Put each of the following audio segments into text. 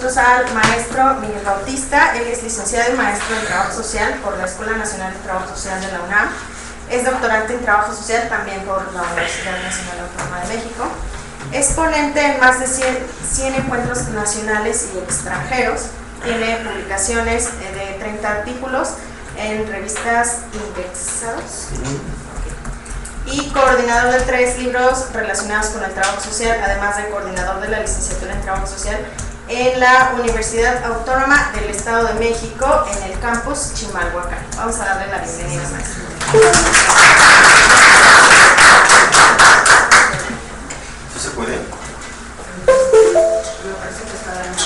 nosotros al maestro Miguel Bautista. Él es licenciado y maestro en Trabajo Social por la Escuela Nacional de Trabajo Social de la UNAM. Es doctorante en Trabajo Social también por la Universidad Nacional Autónoma de México. Es ponente en más de 100 encuentros nacionales y extranjeros. Tiene publicaciones de 30 artículos en revistas indexadas. Y coordinador de 3 libros relacionados con el trabajo social, además de coordinador de la licenciatura en Trabajo Social en la Universidad Autónoma del Estado de México, en el campus Chimalhuacán. Vamos a darle la bienvenida, maestro. ¿Sí se puede? Me parece que está dando.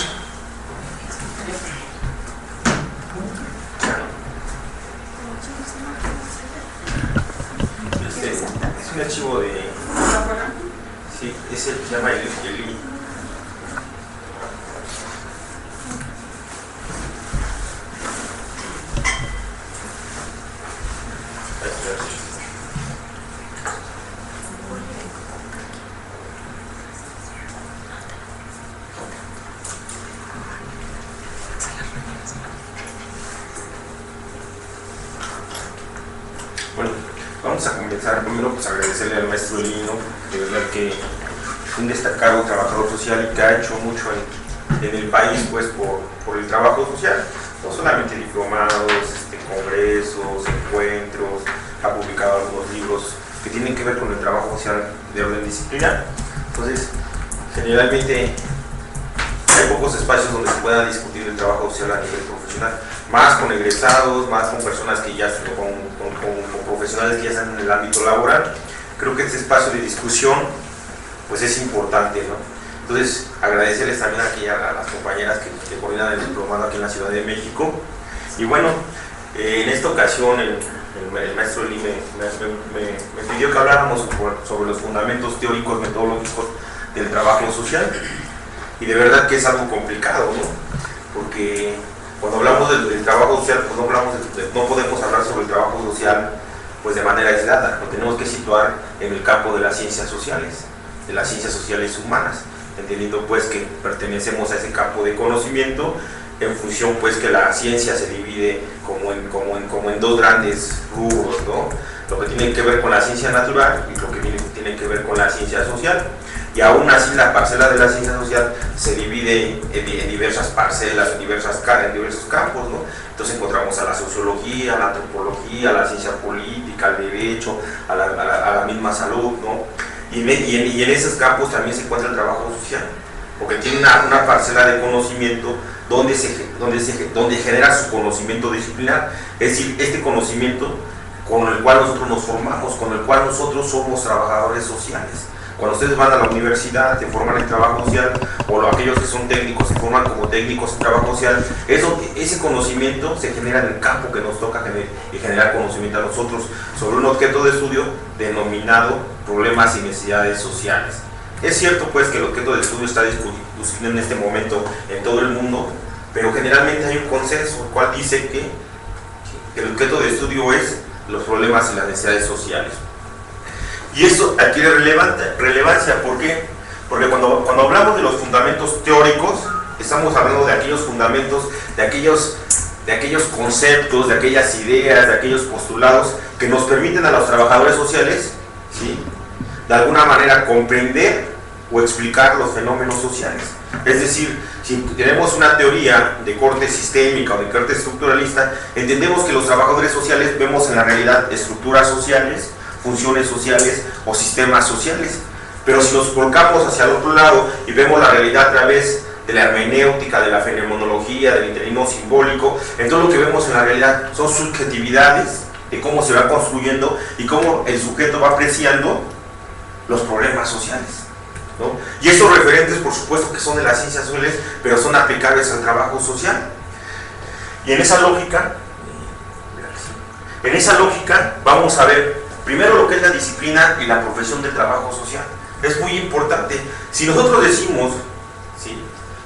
Es un archivo de... Sí, ese se llama el Bueno, vamos a comenzar primero pues agradecerle al maestro Lino, de verdad que un destacado trabajador social y que ha hecho mucho en el país pues por el trabajo social, no solamente diplomados, congresos, encuentros, ha publicado algunos libros que tienen que ver con el trabajo social de orden disciplinar. Entonces, generalmente hay pocos espacios donde se pueda discutir el trabajo social a nivel profesional, más con egresados, más con personas que ya con profesionales que ya están en el ámbito laboral. Creo que este espacio de discusión pues es importante, ¿no? Entonces, agradecerles también aquí a las compañeras que coordinan el diplomado aquí en la Ciudad de México. Y bueno, en esta ocasión el maestro Lee me pidió que habláramos sobre los fundamentos teóricos metodológicos del trabajo social, y de verdad que es algo complicado, ¿no? Porque cuando hablamos del trabajo social, pues no podemos hablar sobre el trabajo social pues de manera aislada, lo tenemos que situar en el campo de las ciencias sociales, de las ciencias sociales humanas, entendiendo pues que pertenecemos a ese campo de conocimiento, en función pues que la ciencia se divide como en 2 grandes rubros, ¿no? Lo que tiene que ver con la ciencia natural y lo que tiene que ver con la ciencia social. Y aún así la parcela de la ciencia social se divide en diversas parcelas, en diversos campos, ¿no? Entonces encontramos a la sociología, a la antropología, a la ciencia política, al derecho, a la misma salud, ¿no? Y en esos campos también se encuentra el trabajo social, porque tiene una parcela de conocimiento donde genera su conocimiento disciplinar, es decir, este conocimiento con el cual nosotros nos formamos, con el cual nosotros somos trabajadores sociales. Cuando ustedes van a la universidad, se forman en trabajo social, o aquellos que son técnicos se forman como técnicos en trabajo social, ese conocimiento se genera en el campo que nos toca generar conocimiento a nosotros sobre un objeto de estudio denominado problemas y necesidades sociales. Es cierto pues que el objeto de estudio está discutido en este momento en todo el mundo, pero generalmente hay un consenso, el cual dice que el objeto de estudio es los problemas y las necesidades sociales. Y esto adquiere relevancia, ¿por qué? Porque cuando hablamos de los fundamentos teóricos, estamos hablando de aquellos fundamentos, de aquellos conceptos, de aquellas ideas, de aquellos postulados que nos permiten a los trabajadores sociales, ¿sí?, de alguna manera comprender o explicar los fenómenos sociales. Es decir, si tenemos una teoría de corte sistémica o de corte estructuralista, entendemos que los trabajadores sociales vemos en la realidad estructuras sociales, funciones sociales o sistemas sociales. Pero si nos volcamos hacia el otro lado y vemos la realidad a través de la hermenéutica, de la fenomenología, del interino simbólico, entonces lo que vemos en la realidad son subjetividades de cómo se va construyendo y cómo el sujeto va apreciando los problemas sociales, ¿no? Y estos referentes, por supuesto, que son de las ciencias sociales, pero son aplicables al trabajo social. Y en esa lógica vamos a ver primero lo que es la disciplina y la profesión del trabajo social. Es muy importante. Si nosotros decimos, ¿sí?,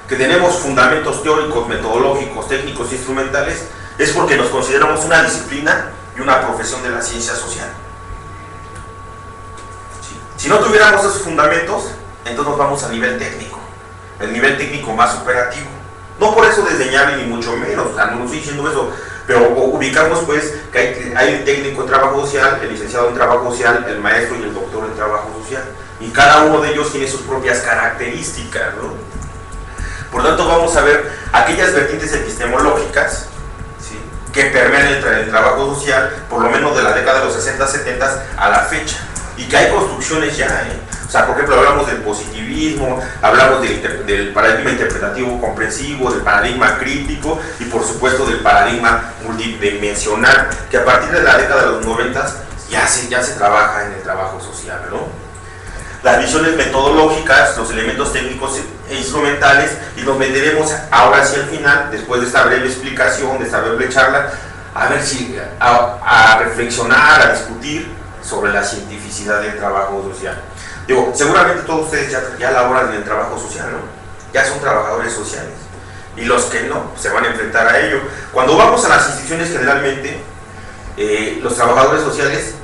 que tenemos fundamentos teóricos, metodológicos, técnicos e instrumentales, es porque nos consideramos una disciplina y una profesión de la ciencia social. ¿Sí? Si no tuviéramos esos fundamentos, entonces nos vamos al nivel técnico, el nivel técnico más operativo, No por eso desdeñable ni mucho menos, o sea, no estoy diciendo eso, pero ubicamos pues que hay el técnico en trabajo social, el licenciado en trabajo social, el maestro y el doctor en trabajo social, y cada uno de ellos tiene sus propias características, ¿no? Por lo tanto, vamos a ver aquellas vertientes epistemológicas, ¿sí?, que permean el trabajo social, por lo menos de la década de los 60, 70 a la fecha, y que hay construcciones ya, O sea, por ejemplo, hablamos del positivismo, hablamos del paradigma interpretativo comprensivo, del paradigma crítico y por supuesto del paradigma multidimensional, que a partir de la década de los 90 ya se trabaja en el trabajo social, ¿no? Las visiones metodológicas, los elementos técnicos e instrumentales, y nos meteremos ahora sí al final, después de esta breve explicación, de esta breve charla, a ver si a reflexionar, a discutir sobre la cientificidad del trabajo social. Digo, seguramente todos ustedes ya laboran en el trabajo social, ¿no? Ya son trabajadores sociales. Y los que no, se van a enfrentar a ello. Cuando vamos a las instituciones, generalmente, los trabajadores sociales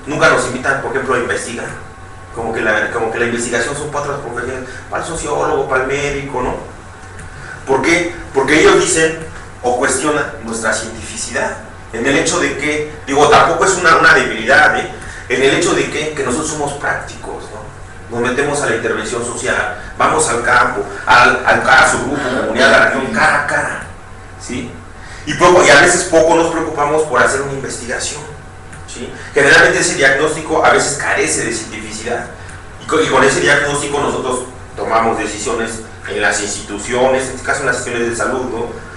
nunca nos invitan, por ejemplo, a investigar. Como que la investigación son para otras profesiones, para el sociólogo, para el médico, ¿no? ¿Por qué? Porque ellos dicen o cuestionan nuestra cientificidad. En el hecho de que, digo, tampoco es una debilidad, en el hecho de que nosotros somos prácticos, ¿no? Nos metemos a la intervención social, vamos al campo, a su grupo, comunidad, a la región, cara a cara, ¿sí? Y a veces poco nos preocupamos por hacer una investigación, ¿sí? Generalmente ese diagnóstico a veces carece de cientificidad, y con ese diagnóstico nosotros tomamos decisiones en las instituciones, en este caso en las instituciones de salud, ¿no?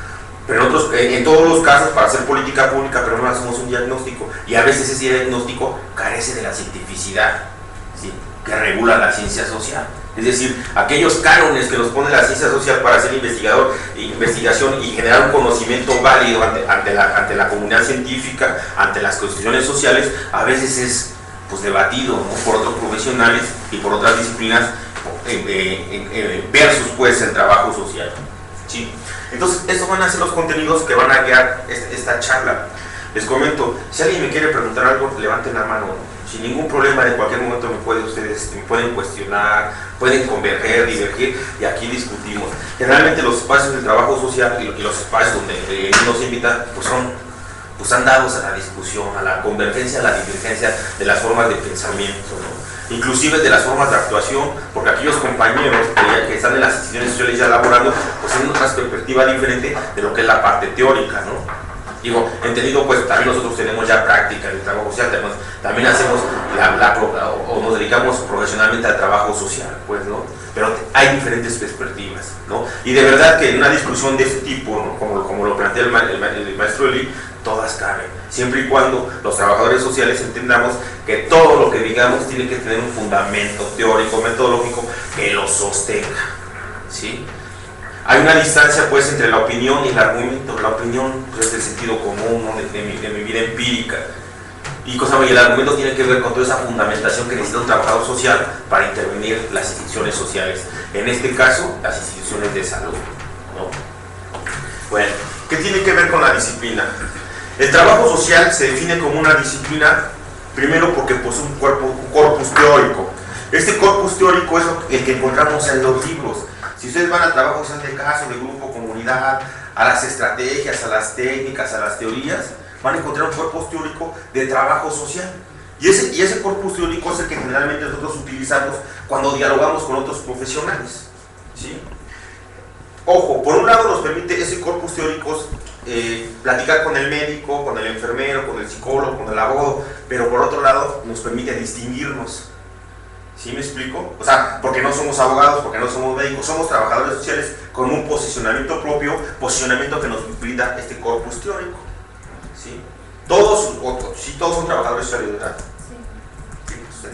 Pero en todos los casos, para hacer política pública, pero no hacemos un diagnóstico, y a veces ese diagnóstico carece de la cientificidad, ¿sí?, que regula la ciencia social. Es decir, aquellos cánones que nos pone la ciencia social para hacer investigación y generar un conocimiento válido ante la comunidad científica, ante las constituciones sociales, a veces es pues debatido, ¿no?, por otros profesionales y por otras disciplinas versus pues el trabajo social, ¿sí? Entonces, estos van a ser los contenidos que van a guiar esta charla. Les comento, si alguien me quiere preguntar algo, levanten la mano, sin ningún problema, en cualquier momento ustedes me pueden cuestionar, pueden converger, divergir, y aquí discutimos. Generalmente los espacios del trabajo social y los espacios donde nos invitan, pues han dados a la discusión, a la convergencia, a la divergencia de las formas de pensamiento, ¿no?, inclusive de las formas de actuación, porque aquellos compañeros que están en las instituciones sociales ya laborando, pues tienen otra perspectiva diferente de lo que es la parte teórica, ¿no? Digo, entendido, pues también nosotros tenemos ya práctica en el trabajo social, también hacemos o nos dedicamos profesionalmente al trabajo social, pues, ¿no? Pero hay diferentes perspectivas, ¿no? Y de verdad que en una discusión de este tipo, ¿no?, como lo plantea el maestro Eli, todas caben, siempre y cuando los trabajadores sociales entendamos que todo lo que digamos tiene que tener un fundamento teórico, metodológico que lo sostenga, ¿sí? Hay una distancia pues entre la opinión y el argumento. La opinión pues, es el sentido común, ¿no?, de mi vida empírica, y el argumento tiene que ver con toda esa fundamentación que necesita un trabajador social para intervenir las instituciones sociales, en este caso las instituciones de salud, ¿no? Bueno, ¿qué tiene que ver con la disciplina? El trabajo social se define como una disciplina, primero porque posee un corpus teórico. Este corpus teórico es el que encontramos en los libros. Si ustedes van al trabajo social de caso, de grupo, comunidad, a las estrategias, a las técnicas, a las teorías, van a encontrar un corpus teórico de trabajo social. Y ese corpus teórico es el que generalmente nosotros utilizamos cuando dialogamos con otros profesionales, ¿sí? Ojo, por un lado nos permite ese corpus teórico platicar con el médico, con el enfermero, con el psicólogo, con el abogado, pero por otro lado nos permite distinguirnos. ¿Sí me explico? O sea, porque no somos abogados, porque no somos médicos, somos trabajadores sociales con un posicionamiento propio, posicionamiento que nos brinda este corpus teórico, ¿sí? Todos son trabajadores sociales, ¿verdad? Sí. ¿Sí?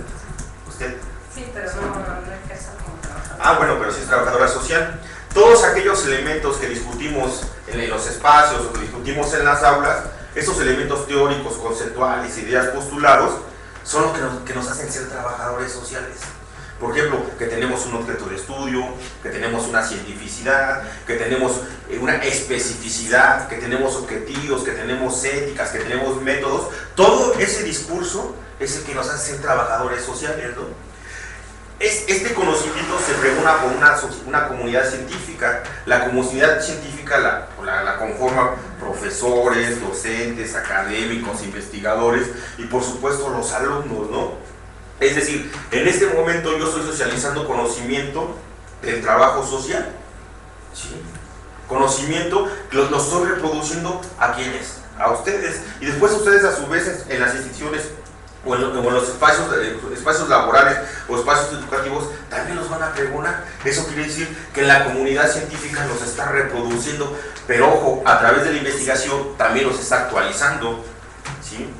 ¿Usted? Sí, pero no ejerza como trabajador. Ah, bueno, pero sí es trabajadora social. Todos aquellos elementos que discutimos en los espacios o que discutimos en las aulas, esos elementos teóricos, conceptuales, ideas, postulados, son los que nos hacen ser trabajadores sociales. Por ejemplo, que tenemos un objeto de estudio, que tenemos una cientificidad, que tenemos una especificidad, que tenemos objetivos, que tenemos éticas, que tenemos métodos. Todo ese discurso es el que nos hace ser trabajadores sociales, ¿no? Este conocimiento se pregona por una comunidad científica. La comunidad científica la conforman profesores, docentes, académicos, investigadores y por supuesto los alumnos, ¿no? Es decir, en este momento yo estoy socializando conocimiento del trabajo social, ¿sí? Conocimiento que lo estoy reproduciendo a quienes, a ustedes, y después ustedes a su vez en las instituciones o en los espacios laborales o espacios educativos también los van a pregonar. Eso quiere decir que la comunidad científica los está reproduciendo, pero ojo, a través de la investigación también los está actualizando, ¿sí?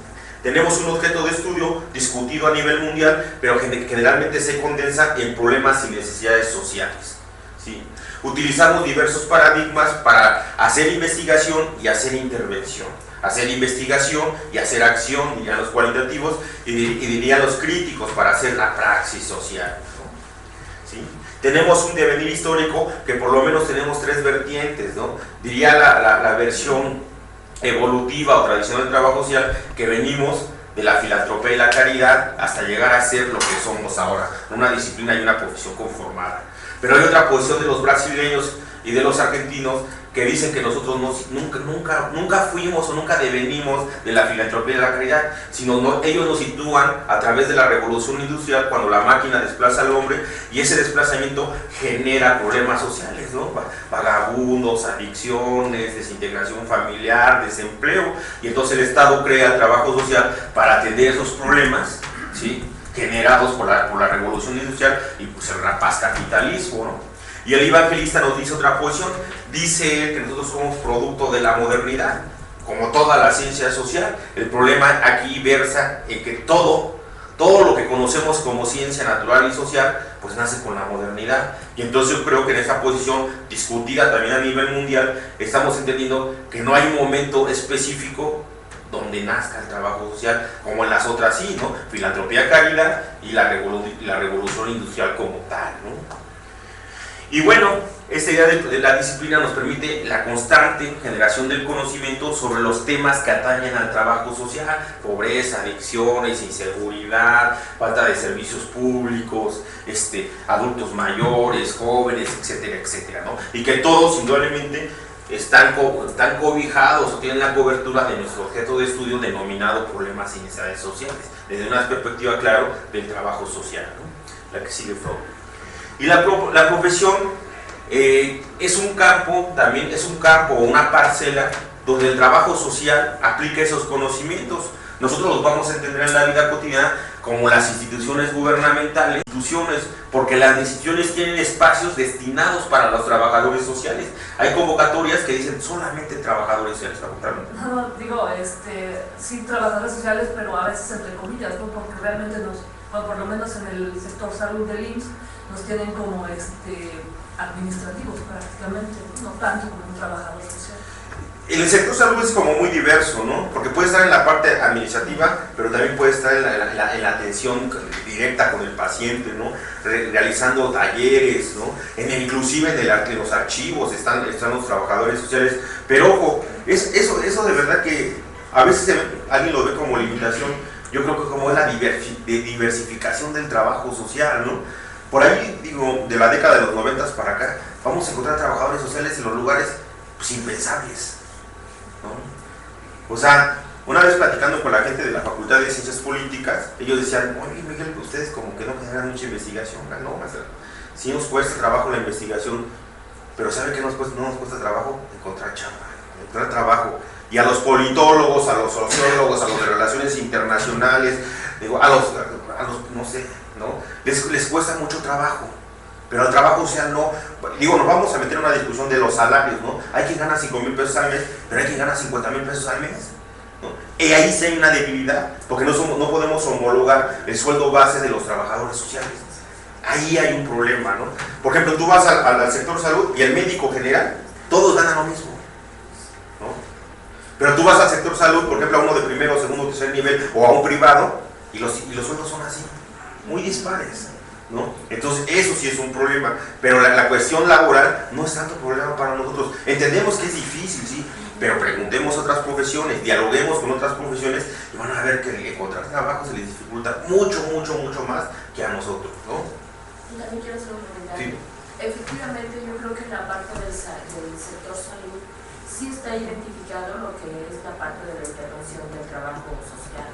Tenemos un objeto de estudio discutido a nivel mundial, pero generalmente se condensa en problemas y necesidades sociales, ¿sí? Utilizamos diversos paradigmas para hacer investigación y hacer intervención. Hacer investigación y hacer acción, dirían los cualitativos, y dirían los críticos, para hacer la praxis social, ¿no? ¿Sí? Tenemos un devenir histórico que por lo menos tenemos tres vertientes, ¿no? Diría la versión evolutiva o tradicional del trabajo social, que venimos de la filantropía y la caridad hasta llegar a ser lo que somos ahora, una disciplina y una profesión conformada. Pero hay otra posición de los brasileños y de los argentinos que dicen que nosotros nunca fuimos o nunca devenimos de la filantropía y de la caridad, sino ellos nos sitúan a través de la revolución industrial, cuando la máquina desplaza al hombre, y ese desplazamiento genera problemas sociales, ¿no? Vagabundos, adicciones, desintegración familiar, desempleo, y entonces el Estado crea el trabajo social para atender esos problemas, ¿sí?, generados por la revolución industrial y pues el rapaz capitalismo, ¿no? Y el evangelista nos dice otra posición, dice él que nosotros somos producto de la modernidad, como toda la ciencia social. El problema aquí versa en que todo lo que conocemos como ciencia natural y social, pues nace con la modernidad. Y entonces yo creo que en esa posición, discutida también a nivel mundial, estamos entendiendo que no hay un momento específico donde nazca el trabajo social, como en las otras sí, ¿no? Filantropía, caridad y la revolución industrial como tal, ¿no? Y bueno, esta idea de la disciplina nos permite la constante generación del conocimiento sobre los temas que atañen al trabajo social: pobreza, adicciones, inseguridad, falta de servicios públicos, adultos mayores, jóvenes, etcétera, etcétera, ¿no? Y que todos indudablemente están cobijados o tienen la cobertura de nuestro objeto de estudio denominado problemas y necesidades sociales, desde una perspectiva, claro, del trabajo social, ¿no? La que sigue Freud. Y la profesión es un campo, también es un campo o una parcela donde el trabajo social aplica esos conocimientos. Nosotros los vamos a entender en la vida cotidiana como las instituciones gubernamentales, porque las instituciones tienen espacios destinados para los trabajadores sociales. Hay convocatorias que dicen solamente trabajadores sociales. No, digo, sí, trabajadores sociales, pero a veces entre comillas, ¿no? Porque realmente bueno, por lo menos en el sector salud del IMSS, nos tienen como administrativos prácticamente, no tanto como un trabajador social. El sector salud es como muy diverso, ¿no? Porque puede estar en la parte administrativa, pero también puede estar en la atención directa con el paciente, ¿no? Realizando talleres, ¿no? Inclusive en los archivos están los trabajadores sociales. Pero ojo, eso de verdad que a veces alguien lo ve como limitación. Yo creo que como es la diversificación del trabajo social, ¿no? Por ahí, digo, de la década de los 90 para acá, vamos a encontrar trabajadores sociales en los lugares pues, impensables, ¿no? O sea, una vez platicando con la gente de la Facultad de Ciencias Políticas, ellos decían: oye, Miguel, ustedes como que no generan mucha investigación. No, sí nos cuesta trabajo la investigación, pero ¿sabe qué no nos cuesta trabajo? Encontrar trabajo. Y a los politólogos, a los sociólogos, a los de relaciones internacionales, digo, a los no sé, ¿no? Les cuesta mucho trabajo, pero el trabajo social no. Digo, nos vamos a meter en una discusión de los salarios, ¿no? Hay quien gana 5,000 pesos al mes, pero hay quien gana 50,000 pesos al mes, ¿no? Y ahí sí hay una debilidad, porque no podemos homologar el sueldo base de los trabajadores sociales. Ahí hay un problema, ¿no? Por ejemplo, tú vas al sector salud y el médico general, todos ganan lo mismo, ¿no? Pero tú vas al sector salud, por ejemplo, a uno de primero, segundo, tercer nivel, o a un privado, y los sueldos son así, muy dispares, ¿no? Entonces eso sí es un problema, pero la cuestión laboral no es tanto problema para nosotros. Entendemos que es difícil, sí, pero preguntemos otras profesiones, dialoguemos con otras profesiones y van a ver que encontrar trabajo se les dificulta mucho más que a nosotros, ¿no? También quiero hacer un comentario. Sí. Efectivamente, yo creo que en la parte del sector salud sí está identificado lo que es la parte de la intervención del trabajo social,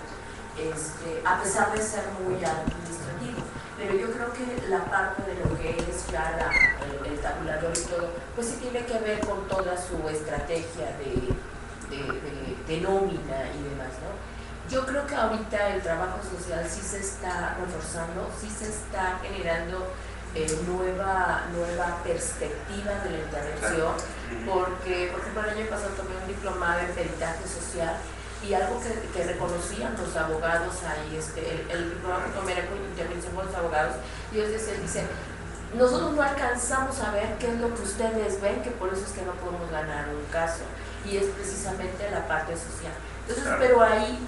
a pesar de ser muy administrativo. Pero yo creo que la parte de lo que es ya el tabulador y todo, pues sí tiene que ver con toda su estrategia de nómina y demás, ¿no? Yo creo que ahorita el trabajo social sí se está reforzando, sí se está generando nueva perspectiva de la intervención, porque, por ejemplo, el año pasado tomé un diplomado en peritaje social y algo que reconocían los abogados ahí, el diplomado que tomé era con intervención con los abogados, y ellos dicen, nosotros no alcanzamos a ver qué es lo que ustedes ven, que por eso es que no podemos ganar un caso, y es precisamente la parte social. Entonces, pero ahí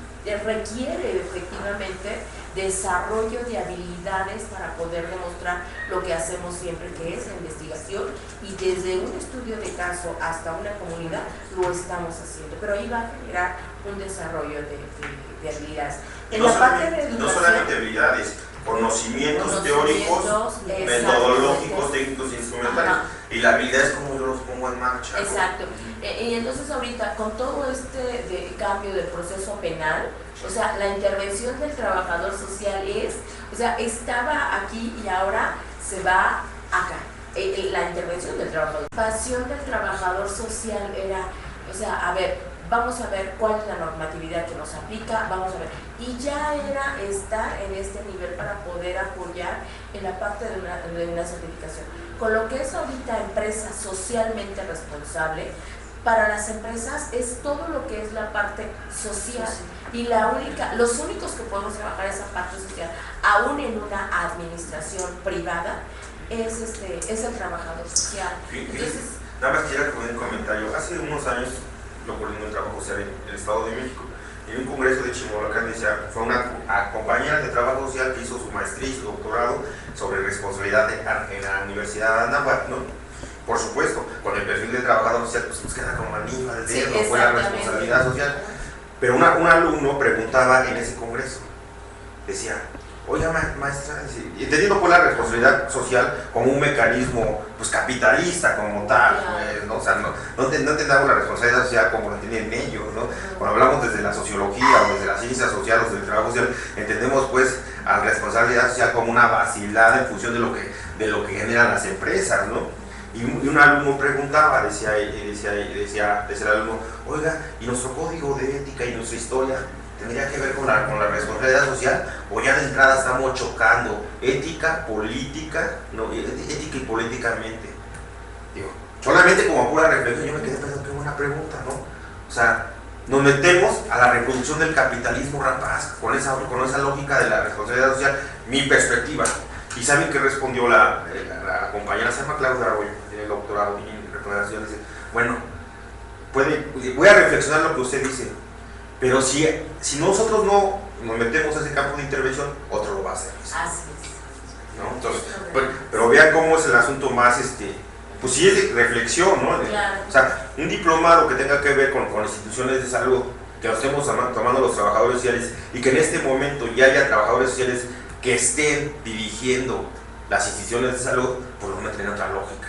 requiere efectivamente desarrollo de habilidades para poder demostrar lo que hacemos siempre, que es la investigación, y desde un estudio de caso hasta una comunidad lo estamos haciendo, pero ahí va a generar un desarrollo de habilidades. En la parte de educación, no solamente habilidades, conocimientos teóricos, metodológicos, técnicos e instrumentales. Ajá. Y la habilidad es como yo los pongo en marcha. Exacto. Y entonces ahorita, con todo cambio del proceso penal, o sea, la intervención del trabajador social estaba aquí y ahora se va acá. La intervención del trabajador. La pasión del trabajador social era, a ver, vamos a ver cuál es la normatividad que nos aplica, vamos a ver. Y ya era estar en este nivel para poder apoyar en la parte de una certificación. Con lo que es ahorita empresa socialmente responsable, para las empresas es todo lo que es la parte social, y los únicos que podemos trabajar esa parte social, aún en una administración privada, es el trabajador social. Entonces, nada más quisiera poner un comentario. Hace unos años, yo coordino el trabajo social en el Estado de México, en un congreso de Chimalhuacán, fue una compañera de trabajo social que hizo su maestría y su doctorado sobre responsabilidad en la Universidad de Anáhuac, ¿no? Por supuesto, con el perfil de trabajador social, pues nos queda como anillo al dedo, no fue la responsabilidad social. Pero un alumno preguntaba en ese congreso, decía, oiga maestra, entendiendo por la responsabilidad social como un mecanismo pues capitalista como tal, pues, ¿no? O sea, no entendamos la responsabilidad social como la tienen ellos, ¿no? Cuando hablamos desde la sociología o desde la ciencia social o desde el trabajo social, entendemos pues a la responsabilidad social como una vacilada en función de lo que generan las empresas, ¿no? Y un alumno preguntaba, decía el alumno, oiga, ¿y nuestro código de ética y nuestra historia tendría que ver con la responsabilidad social, o ya de entrada estamos chocando ética, política, no, ética y políticamente? Digo, solamente como pura reflexión, yo me quedé pensando, qué buena pregunta, ¿no? O sea, nos metemos a la reproducción del capitalismo rapaz, con esa lógica de la responsabilidad social, mi perspectiva. ¿Y saben qué respondió la compañera? Se llama Claudia Arroyo, tiene el doctorado en recomendación, dice, bueno, voy a reflexionar lo que usted dice, pero si nosotros no nos metemos a ese campo de intervención, otro lo va a hacer. Así es. ¿No? Entonces, pero vean cómo es el asunto más, pues sí es de reflexión, ¿no? Claro. O sea, un diplomado que tenga que ver con instituciones de salud, que lo estemos tomando los trabajadores sociales, y que en este momento ya haya trabajadores sociales que estén dirigiendo las instituciones de salud, pues lo meten en otra lógica.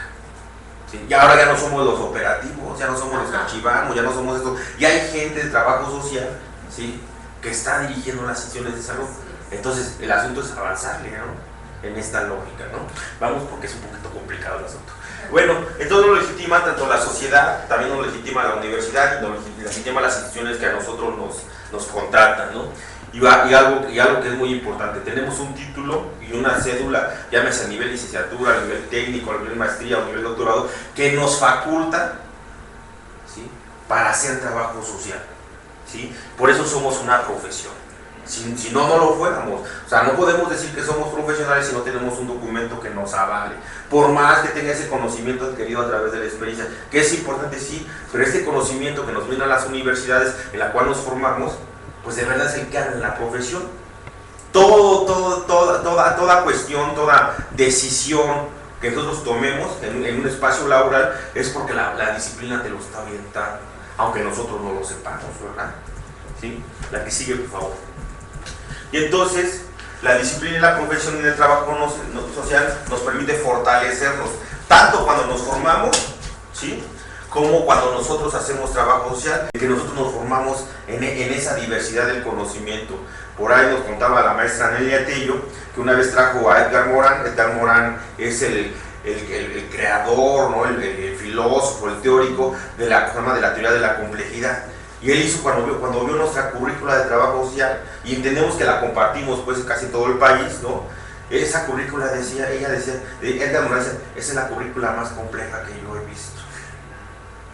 ¿Sí? Y ahora ya no somos los operativos, ya no somos los que archivamos, ya no somos esto, ya hay gente de trabajo social, ¿sí?, que está dirigiendo las instituciones de salud. Entonces el asunto es avanzarle, ¿no?, en esta lógica, ¿no? Vamos, porque es un poquito complicado el asunto. Bueno, entonces nos legitima tanto la sociedad, también nos legitima la universidad, y nos legitima las instituciones que a nosotros nos contratan, ¿no? Y algo que es muy importante, tenemos un título y una cédula, llámese a nivel licenciatura, a nivel técnico, a nivel maestría o a nivel doctorado, que nos faculta, ¿sí?, para hacer trabajo social, ¿sí? Por eso somos una profesión. Si no lo fuéramos. O sea, no podemos decir que somos profesionales si no tenemos un documento que nos avale. Por más que tenga ese conocimiento adquirido a través de la experiencia, que es importante, sí, pero este conocimiento que nos brindan las universidades en la cual nos formamos, pues de verdad es el que haga en la profesión. Toda cuestión, toda decisión que nosotros tomemos en un espacio laboral es porque la disciplina te lo está orientando, aunque nosotros no lo sepamos, ¿verdad? ¿Sí? La que sigue, por favor. Y entonces, la disciplina y la profesión en el trabajo social nos permite fortalecernos, tanto cuando nos formamos, ¿sí?, como cuando nosotros hacemos trabajo social, que nosotros nos formamos en esa diversidad del conocimiento. Por ahí nos contaba la maestra Nelia Tello, que una vez trajo a Edgar Morin. Edgar Morin es el creador, ¿no?, el filósofo, el teórico de la teoría de la complejidad. Y él hizo, cuando vio nuestra currícula de trabajo social, y entendemos que la compartimos pues casi todo el país, ¿no?, esa currícula decía, Edgar Morin decía, esa es la currícula más compleja que yo he visto.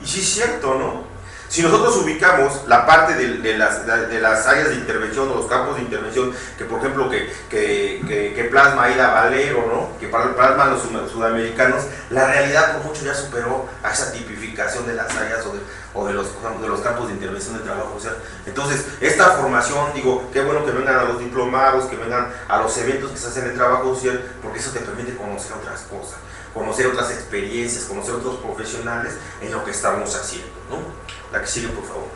Y sí es cierto, ¿no? Si nosotros ubicamos la parte de las áreas de intervención o los campos de intervención, que por ejemplo que plasma Aida Valero, ¿no?, que plasman los sudamericanos, la realidad por mucho ya superó a esa tipificación de las áreas o de los campos de intervención de trabajo social. Entonces, esta formación, digo, qué bueno que vengan a los diplomados, que vengan a los eventos que se hacen en trabajo social, porque eso te permite conocer otras cosas, conocer otras experiencias, conocer otros profesionales en lo que estamos haciendo, ¿no? La que sigue, por favor.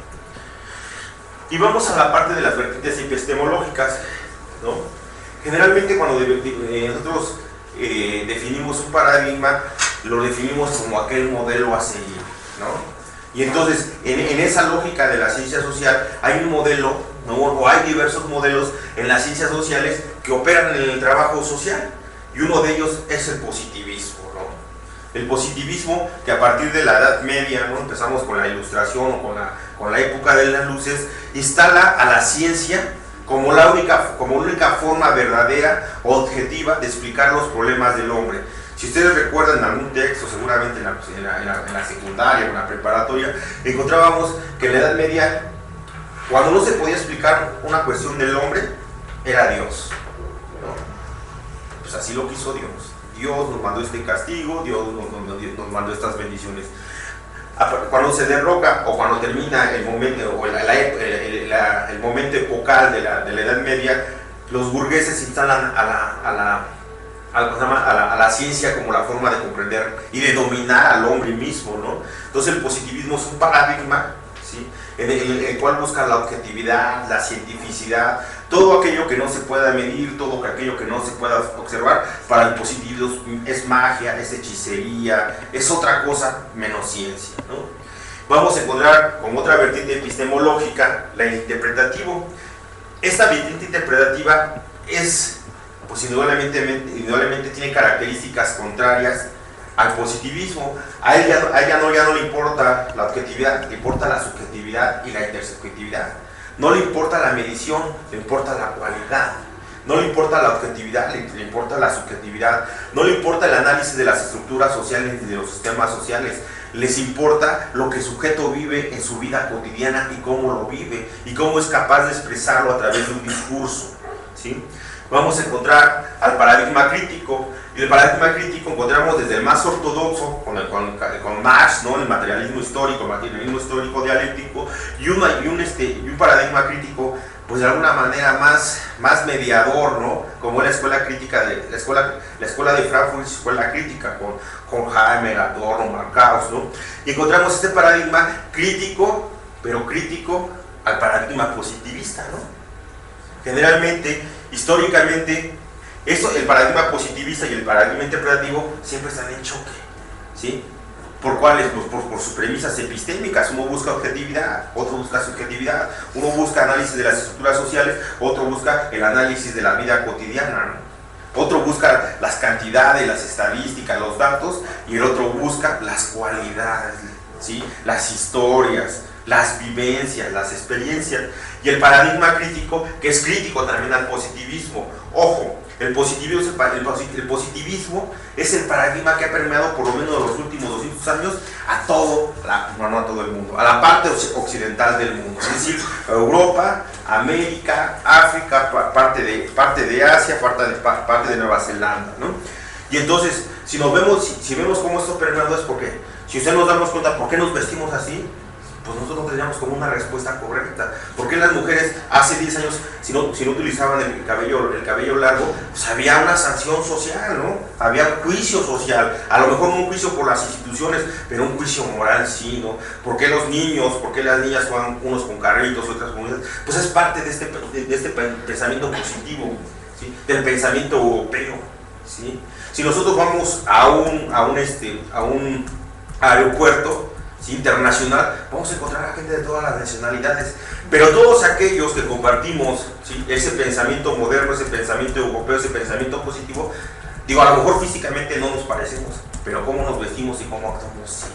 Y vamos a la parte de las vertientes epistemológicas, ¿no? Generalmente cuando nosotros definimos un paradigma, lo definimos como aquel modelo a seguir, ¿no? Y entonces, en esa lógica de la ciencia social, hay un modelo, ¿no?, o hay diversos modelos en las ciencias sociales que operan en el trabajo social, y uno de ellos es el positivismo. El positivismo, que a partir de la Edad Media, ¿no?, empezamos con la Ilustración o con la época de las luces, instala a la ciencia como la única forma verdadera o objetiva de explicar los problemas del hombre. Si ustedes recuerdan en algún texto, seguramente en la secundaria o en la preparatoria, encontrábamos que en la Edad Media, cuando no se podía explicar una cuestión del hombre, era Dios, ¿no? Pues así lo quiso Dios. Dios nos mandó este castigo, Dios nos mandó estas bendiciones. Cuando se derroca o cuando termina el momento, o el momento epocal de la Edad Media, los burgueses instalan a la ciencia como la forma de comprender y de dominar al hombre mismo, ¿no? Entonces el positivismo es un paradigma, ¿sí?, en el cual busca la objetividad, la cientificidad, todo aquello que no se pueda medir, todo aquello que no se pueda observar. Para el positivismo es magia, es hechicería, es otra cosa menos ciencia, ¿no? Vamos a encontrar como otra vertiente epistemológica la interpretativo. Esta vertiente interpretativa es, pues indudablemente tiene características contrarias al positivismo. A él ya no le importa la objetividad, le importa la subjetividad y la intersubjetividad. No le importa la medición, le importa la cualidad. No le importa la objetividad, le importa la subjetividad. No le importa el análisis de las estructuras sociales y de los sistemas sociales. Les importa lo que el sujeto vive en su vida cotidiana y cómo lo vive y cómo es capaz de expresarlo a través de un discurso, ¿sí? Vamos a encontrar al paradigma crítico. Y el paradigma crítico encontramos desde el más ortodoxo, con Marx, ¿no?, el materialismo histórico dialéctico, y un paradigma crítico, pues de alguna manera más mediador, ¿no?, como la escuela crítica la escuela de Frankfurt, escuela crítica con Hammer, Adorno, Marcaus, ¿no? Y encontramos este paradigma crítico, pero crítico al paradigma positivista, ¿no? Generalmente, históricamente, el paradigma positivista y el paradigma interpretativo siempre están en choque, ¿sí? ¿Por cuáles? Pues por sus premisas epistémicas. Uno busca objetividad, otro busca subjetividad, uno busca análisis de las estructuras sociales, otro busca el análisis de la vida cotidiana, ¿no? Otro busca las cantidades, las estadísticas, los datos, y el otro busca las cualidades, ¿sí?, las historias, las vivencias, las experiencias. Y el paradigma crítico, que es crítico también al positivismo. Ojo, el positivismo es el paradigma que ha permeado por lo menos los últimos 200 años a no a todo el mundo, a la parte occidental del mundo, es decir, Europa, América, África, parte de Asia, parte de Nueva Zelanda, ¿no? Y entonces, si vemos cómo esto permeado, es porque, si ustedes nos damos cuenta por qué nos vestimos así, pues nosotros tendríamos como una respuesta correcta. ¿Por qué las mujeres hace 10 años, si no utilizaban el cabello largo, pues había una sanción social, ¿no? Había un juicio social, a lo mejor no un juicio por las instituciones, pero un juicio moral sí, ¿no? ¿Por qué los niños, por qué las niñas van unos con carritos, otras con... Pues es parte de este pensamiento positivo, ¿sí? Del pensamiento europeo, ¿sí? Si nosotros vamos a un aeropuerto, ¿sí? Internacional, vamos a encontrar a gente de todas las nacionalidades, pero todos aquellos que compartimos, ¿sí? Ese pensamiento moderno, ese pensamiento europeo, ese pensamiento positivo, digo, a lo mejor físicamente no nos parecemos, pero cómo nos vestimos y cómo actuamos, sí.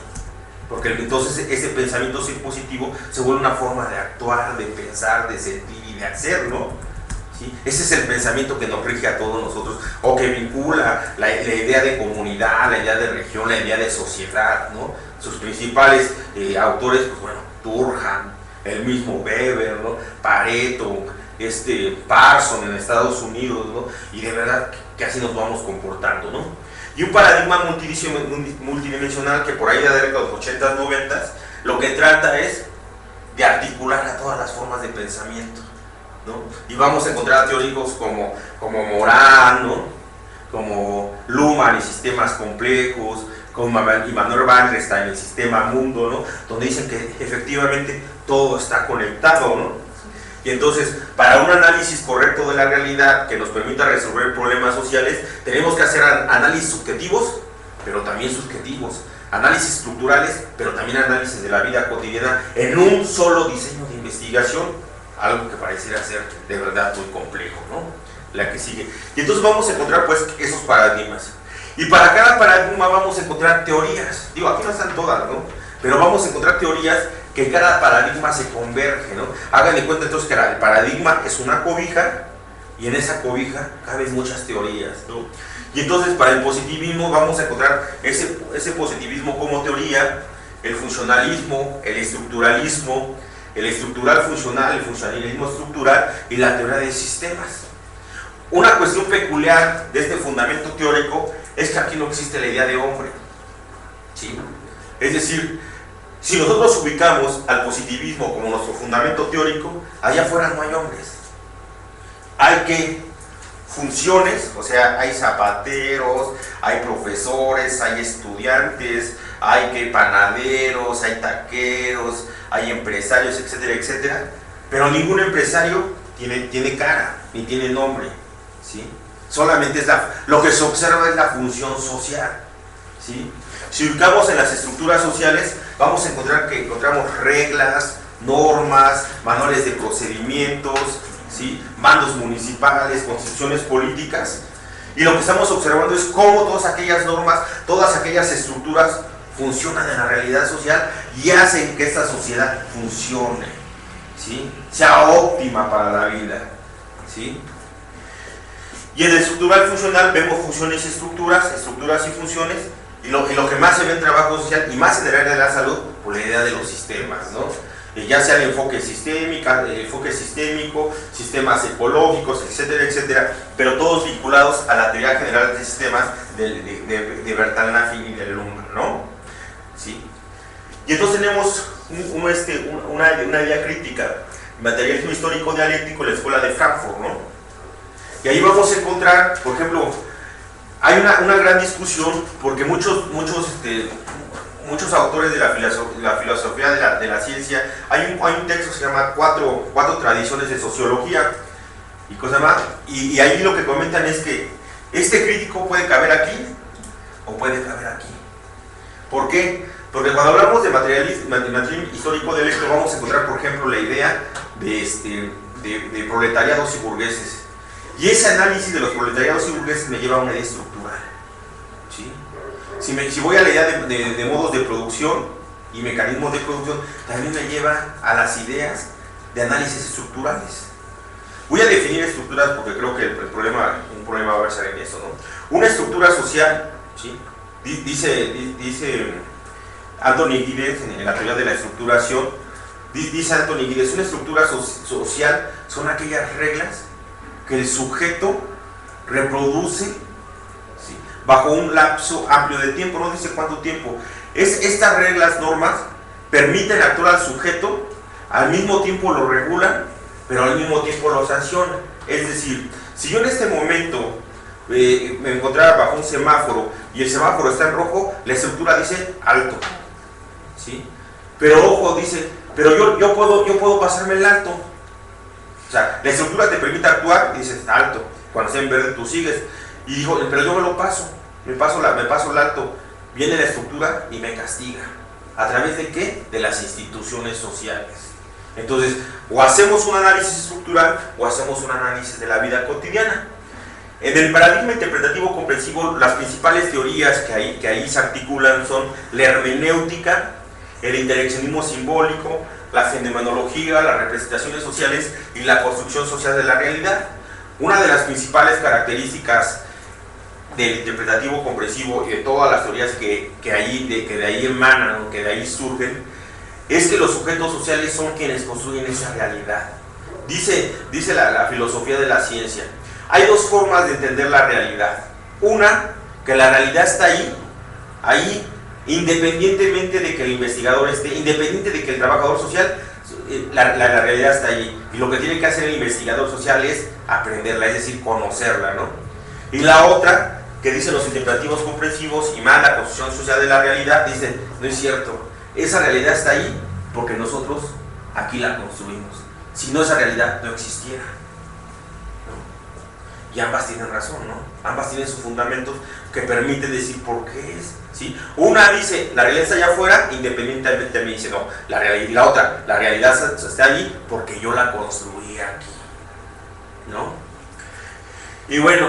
Porque entonces ese pensamiento positivo se vuelve una forma de actuar, de pensar, de sentir y de hacer, ¿no? ¿Sí? Ese es el pensamiento que nos rige a todos nosotros, o que vincula la idea de comunidad, la idea de región, la idea de sociedad, ¿no? Sus principales autores, pues bueno, Durkheim, el mismo Weber, ¿no? Pareto, Parson en Estados Unidos, ¿no? Y de verdad que así nos vamos comportando, ¿no? Y un paradigma multidimensional que por ahí de la década de los 80s, 90s, lo que trata es de articular a todas las formas de pensamiento, ¿no? Y vamos a encontrar teóricos como Morán, ¿no? Como Luhmann y sistemas complejos, como Immanuel Wallerstein, el sistema mundo, ¿no? Donde dicen que efectivamente todo está conectado, ¿no? Y entonces, para un análisis correcto de la realidad que nos permita resolver problemas sociales, tenemos que hacer análisis subjetivos, pero también subjetivos, análisis estructurales, pero también análisis de la vida cotidiana en un solo diseño de investigación, algo que pareciera ser de verdad muy complejo, ¿no? La que sigue. Y entonces vamos a encontrar pues esos paradigmas. Y para cada paradigma vamos a encontrar teorías. Digo, aquí no están todas, ¿no? Pero vamos a encontrar teorías que cada paradigma se converge, ¿no? Hagan de cuenta entonces que el paradigma es una cobija y en esa cobija caben muchas teorías, ¿no? Y entonces para el positivismo vamos a encontrar ese positivismo como teoría, el funcionalismo, el estructuralismo, el estructural funcional, el funcionalismo estructural y la teoría de sistemas. Una cuestión peculiar de este fundamento teórico es que aquí no existe la idea de hombre, ¿sí? Es decir, si nosotros ubicamos al positivismo como nuestro fundamento teórico, allá afuera no hay hombres. Hay que funciones, o sea, hay zapateros, hay profesores, hay estudiantes, hay que panaderos, hay taqueros, hay empresarios, etcétera, etcétera, pero ningún empresario tiene cara, ni tiene nombre, ¿sí? Solamente lo que se observa es la función social, ¿sí? Si ubicamos en las estructuras sociales, vamos a encontrar que encontramos reglas, normas, manuales de procedimientos, ¿sí? Mandos municipales, constituciones políticas, y lo que estamos observando es cómo todas aquellas normas, todas aquellas estructuras funcionan en la realidad social y hacen que esta sociedad funcione, ¿sí? Sea óptima para la vida, ¿sí? Y en el estructural funcional vemos funciones y estructuras y funciones, y lo que más se ve en trabajo social y más en el área de la salud, por la idea de los sistemas, ¿no? Ya sea el enfoque sistémico, sistemas ecológicos, etcétera, etcétera, pero todos vinculados a la teoría general de sistemas de Bertalanffy y de Luhmann, ¿no? ¿Sí? Y entonces tenemos una idea crítica, materialismo histórico dialéctico, la escuela de Frankfurt, ¿no? Y ahí vamos a encontrar, por ejemplo, hay una gran discusión porque muchos autores de la filosofía de la ciencia, hay un texto que se llama cuatro tradiciones de sociología y cosas más, y ahí lo que comentan es que este crítico puede caber aquí o puede caber aquí. ¿Por qué? Porque cuando hablamos de materialismo histórico dialéctico vamos a encontrar, por ejemplo, la idea de proletariados y burgueses. Y ese análisis de los proletariados y burgueses me lleva a una idea estructural, ¿sí? Si voy a la idea de modos de producción y mecanismos de producción, también me lleva a las ideas de análisis estructurales. Voy a definir estructuras porque creo que un problema va a versar en eso, ¿no? Una estructura social, ¿sí? Dice Anthony Giddens en la teoría de la estructuración, dice Anthony Giddens, una estructura social son aquellas reglas que el sujeto reproduce, ¿sí? Bajo un lapso amplio de tiempo, no dice cuánto tiempo. Estas reglas, normas, permiten actuar al sujeto, al mismo tiempo lo regulan, pero al mismo tiempo lo sancionan. Es decir, si yo en este momento me encontrara bajo un semáforo y el semáforo está en rojo, la estructura dice alto, ¿sí? Pero ojo, dice, pero yo puedo pasarme el alto. O sea, la estructura te permite actuar y dices alto, cuando está en verde tú sigues. Y dijo, pero yo me paso el alto, viene la estructura y me castiga. ¿A través de qué? De las instituciones sociales. Entonces, o hacemos un análisis estructural o hacemos un análisis de la vida cotidiana. En el paradigma interpretativo comprensivo, las principales teorías que ahí se articulan son la hermenéutica, el interaccionismo simbólico, la fenomenología, las representaciones sociales y la construcción social de la realidad. Una de las principales características del interpretativo comprensivo y de todas las teorías que de ahí emanan o que de ahí surgen, es que los sujetos sociales son quienes construyen esa realidad. Dice la filosofía de la ciencia, hay dos formas de entender la realidad. Una, que la realidad está ahí, independientemente de que el investigador esté, independiente de que el trabajador social, la realidad está ahí. Y lo que tiene que hacer el investigador social es aprenderla, es decir, conocerla, ¿no? Y la otra, que dicen los interpretativos comprensivos y más la construcción social de la realidad, dicen, no es cierto, esa realidad está ahí porque nosotros aquí la construimos. Si no, esa realidad no existiera. Y ambas tienen razón, ¿no? Ambas tienen sus fundamentos que permiten decir por qué es, ¿sí? Una dice, la realidad está allá afuera, independientemente de mí, dice, no, la realidad, y la otra, la realidad está allí porque yo la construí aquí, ¿no? Y bueno,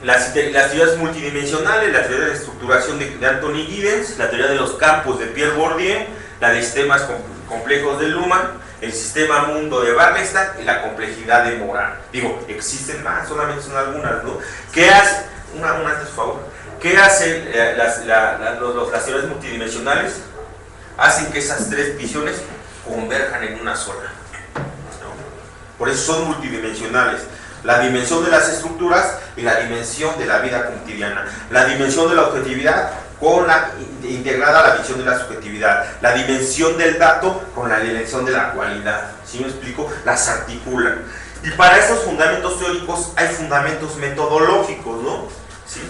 las teorías multidimensionales, la teoría de la estructuración de Anthony Giddens, la teoría de los campos de Pierre Bourdieu, la de sistemas complejos de Luhmann, el sistema mundo de Barleystadt y la complejidad de Moran. Digo, existen más, solamente son algunas, ¿no? ¿Qué hace? Una antes, por favor. ¿Qué hacen las teorías multidimensionales? Hacen que esas tres visiones converjan en una sola, ¿no? Por eso son multidimensionales. La dimensión de las estructuras y la dimensión de la vida cotidiana. La dimensión de la objetividad integrada a la visión de la subjetividad, la dimensión del dato con la dimensión de la cualidad. ¿Sí me explico? Las articulan. Y para estos fundamentos teóricos hay fundamentos metodológicos, ¿no? ¿Sí?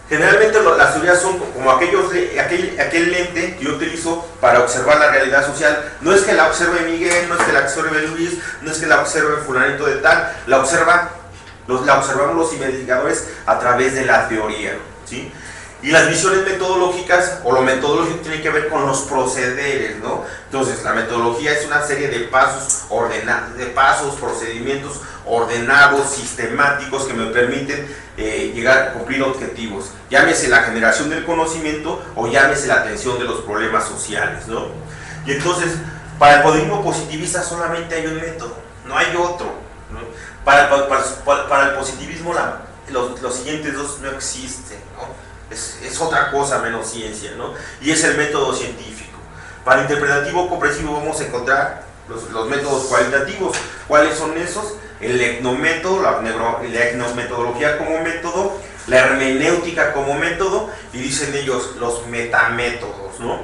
Generalmente las teorías son como aquel lente que yo utilizo para observar la realidad social. No es que la observe Miguel, no es que la observe Luis, no es que la observe fulanito de tal, la observamos los investigadores a través de la teoría, ¿sí? Y las visiones metodológicas, o lo metodológico tiene que ver con los procederes, ¿no? Entonces, la metodología es una serie de pasos, procedimientos ordenados, sistemáticos, que me permiten llegar a cumplir objetivos. Llámese la generación del conocimiento o llámese la atención de los problemas sociales, ¿no? Y entonces, para el positivismo positivista solamente hay un método, no hay otro, ¿no? Para el positivismo los siguientes dos no existen, ¿no? Es otra cosa menos ciencia, ¿no? Y es el método científico. Para el interpretativo comprensivo vamos a encontrar los métodos cualitativos. ¿Cuáles son esos? El etnométodo, la etnometodología como método, la hermenéutica como método, y dicen ellos los metamétodos, ¿no?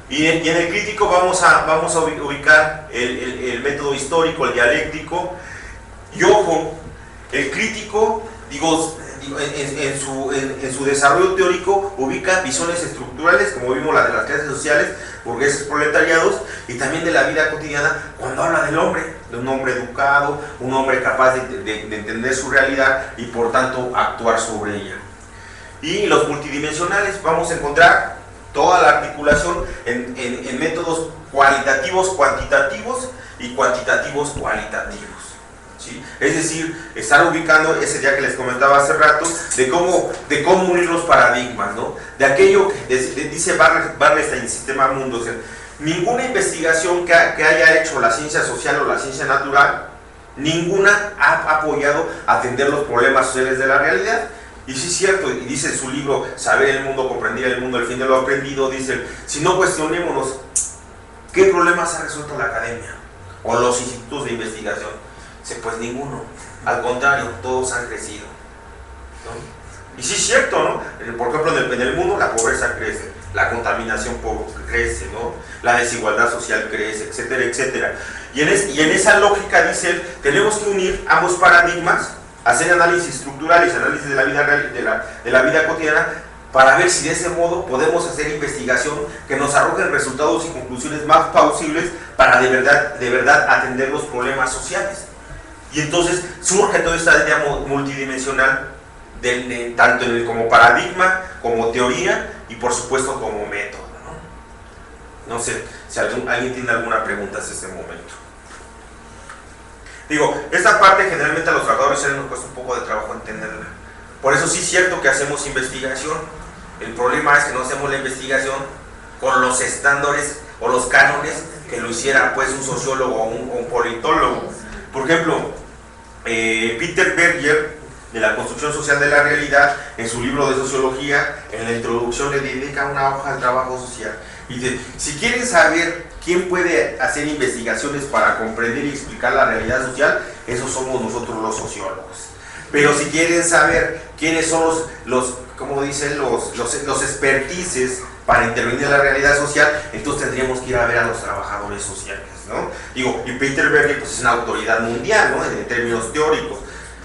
Y en el crítico vamos a ubicar el método histórico, el dialéctico. Y ojo, el crítico, en su desarrollo teórico ubica visiones estructurales, como vimos la de las clases sociales, burgueses, proletariados, y también de la vida cotidiana, cuando habla del hombre, de un hombre educado, un hombre capaz de entender su realidad y por tanto actuar sobre ella. Y los multidimensionales vamos a encontrar toda la articulación en métodos cualitativos cuantitativos y cuantitativos cualitativos. ¿Sí? Es decir, estar ubicando ese día que les comentaba hace rato de cómo unir los paradigmas, ¿no? De aquello que dice Barleystadt en Sistema Mundo, o sea, ninguna investigación que haya hecho la ciencia social o la ciencia natural, ninguna ha apoyado a atender los problemas sociales de la realidad. Y sí es cierto, y dice en su libro Saber el mundo, comprender el mundo, el fin de lo aprendido, dice, si no cuestionémonos qué problemas ha resuelto la academia o los institutos de investigación, pues ninguno, al contrario, todos han crecido, ¿no? Y sí es cierto, ¿no? Por ejemplo, en el mundo la pobreza crece, la contaminación crece, ¿no? La desigualdad social crece, etcétera, etcétera. Y en esa lógica, dice él, tenemos que unir ambos paradigmas, hacer análisis estructurales, análisis de la vida real, de la vida cotidiana, para ver si de ese modo podemos hacer investigación que nos arrojen resultados y conclusiones más plausibles para de verdad atender los problemas sociales. Y entonces surge toda esta idea multidimensional, tanto como paradigma, como teoría y por supuesto como método, ¿no? No sé si alguien tiene alguna pregunta hasta este momento. Digo, esta parte generalmente a los trabajadores nos cuesta un poco de trabajo entenderla. Por eso sí es cierto que hacemos investigación. El problema es que no hacemos la investigación con los estándares o los cánones que lo hiciera pues un sociólogo o un politólogo. Por ejemplo, Peter Berger, de la construcción social de la realidad, en su libro de sociología, en la introducción le dedica una hoja de trabajo social. Y dice, si quieren saber quién puede hacer investigaciones para comprender y explicar la realidad social, esos somos nosotros los sociólogos. Pero si quieren saber quiénes son como dicen, los expertices para intervenir en la realidad social, entonces tendríamos que ir a ver a los trabajadores sociales, ¿no? Digo, y Peter Berger pues, es una autoridad mundial, ¿no? En términos teóricos.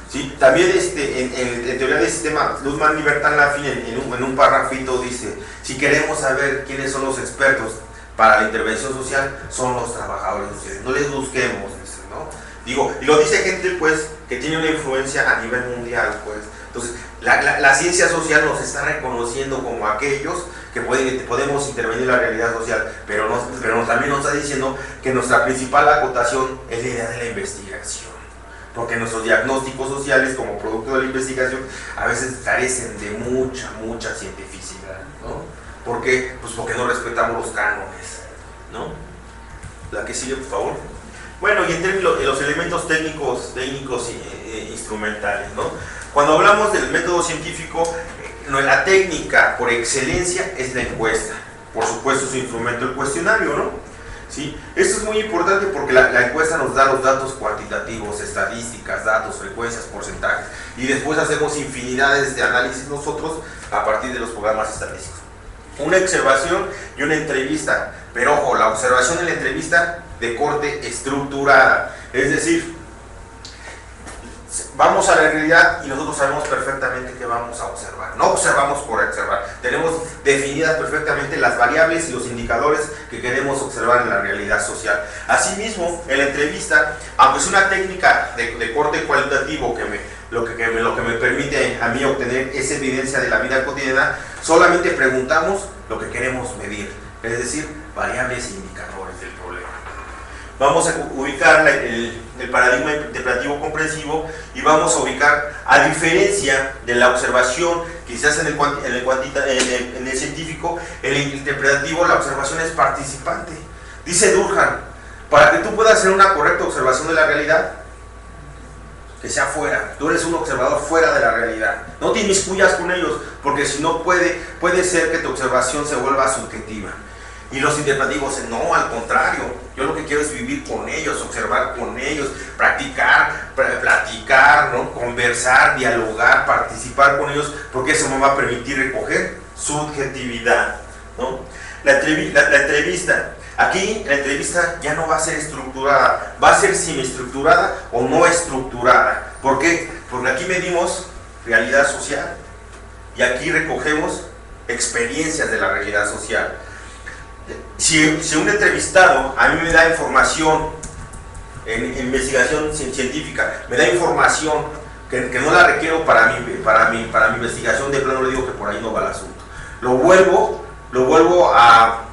¿Sí? También en teoría del sistema, Luhmann y Bertrand Laffin en un párrafito dice, si queremos saber quiénes son los expertos para la intervención social, son los trabajadores sociales, no les busquemos, dice, ¿no? Digo, y lo dice gente pues que tiene una influencia a nivel mundial, pues. Entonces, la ciencia social nos está reconociendo como aquellos que podemos intervenir en la realidad social, pero también nos está diciendo que nuestra principal acotación es la idea de la investigación. Porque nuestros diagnósticos sociales como producto de la investigación a veces carecen de mucha cientificidad, ¿no? ¿Por qué? Pues porque no respetamos los cánones, ¿no? La que sigue, por favor. Bueno, y en términos de los elementos técnicos e instrumentales, ¿no? Cuando hablamos del método científico, la técnica por excelencia es la encuesta. Por supuesto, su instrumento el cuestionario, ¿no? ¿Sí? Esto es muy importante porque la encuesta nos da los datos cuantitativos, estadísticas, datos, frecuencias, porcentajes, y después hacemos infinidades de análisis nosotros a partir de los programas estadísticos. Una observación y una entrevista, pero ojo, la observación y la entrevista de corte estructurada, es decir, vamos a la realidad y nosotros sabemos perfectamente qué vamos a observar. No observamos por observar. Tenemos definidas perfectamente las variables y los indicadores que queremos observar en la realidad social. Asimismo, en la entrevista, aunque es una técnica de corte cualitativo lo que me permite a mí obtener esa evidencia de la vida cotidiana, solamente preguntamos lo que queremos medir, es decir, variables e indicadores del problema. Vamos a ubicar el paradigma interpretativo comprensivo y vamos a ubicar, a diferencia de la observación que se hace en el científico, en el interpretativo la observación es participante. Dice Durkheim, para que tú puedas hacer una correcta observación de la realidad, que sea fuera, tú eres un observador fuera de la realidad, no te inmiscuyas con ellos, porque si no puede ser que tu observación se vuelva subjetiva. Y los interpretativos dicen, no, al contrario, yo lo que quiero es vivir con ellos, observar con ellos, practicar, platicar, ¿no? Conversar, dialogar, participar con ellos, porque eso me va a permitir recoger subjetividad, ¿no? La entrevista, aquí la entrevista ya no va a ser estructurada, va a ser semiestructurada o no estructurada. ¿Por qué? Porque aquí medimos realidad social y aquí recogemos experiencias de la realidad social. Si un entrevistado a mí me da información en investigación científica, me da información que no la requiero para mi investigación, de plano le digo que por ahí no va el asunto. Lo vuelvo a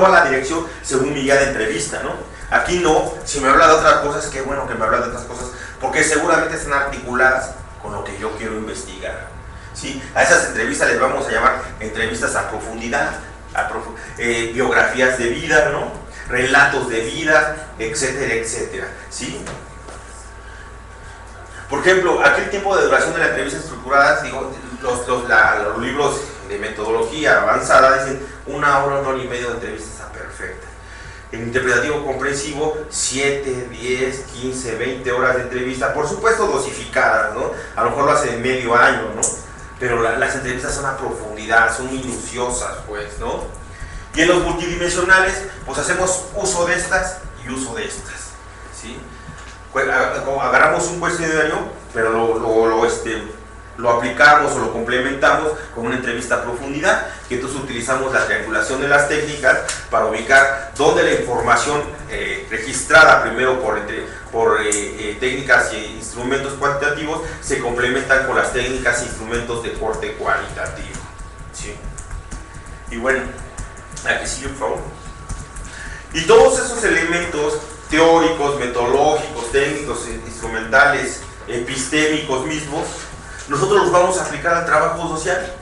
la dirección según mi guía de entrevista, ¿no? Aquí no, si me habla de otras cosas, qué bueno que me habla de otras cosas, porque seguramente están articuladas con lo que yo quiero investigar, ¿sí? A esas entrevistas les vamos a llamar entrevistas a profundidad, biografías de vida, ¿no? Relatos de vida, etcétera, etcétera, ¿sí? Por ejemplo, aquí el tiempo de duración de la entrevista estructurada, digo, los libros de metodología avanzada dicen 1 hora, 1 hora y media de entrevista está perfecta. En interpretativo comprensivo, 7, 10, 15, 20 horas de entrevista, por supuesto dosificadas, ¿no? A lo mejor lo hacen en medio año, ¿no? Pero las entrevistas son a profundidad, son minuciosas, pues, ¿no? Y en los multidimensionales, pues hacemos uso de estas y uso de estas, ¿sí? Agarramos un cuestionario, pero lo aplicamos o lo complementamos con una entrevista a profundidad, que entonces utilizamos la triangulación de las técnicas para ubicar dónde la información registrada primero por técnicas e instrumentos cuantitativos se complementan con las técnicas e instrumentos de corte cualitativo. ¿Sí? Y bueno, aquí sigue, por favor. Y todos esos elementos teóricos, metodológicos, técnicos, instrumentales, epistémicos mismos, nosotros los vamos a aplicar al trabajo social.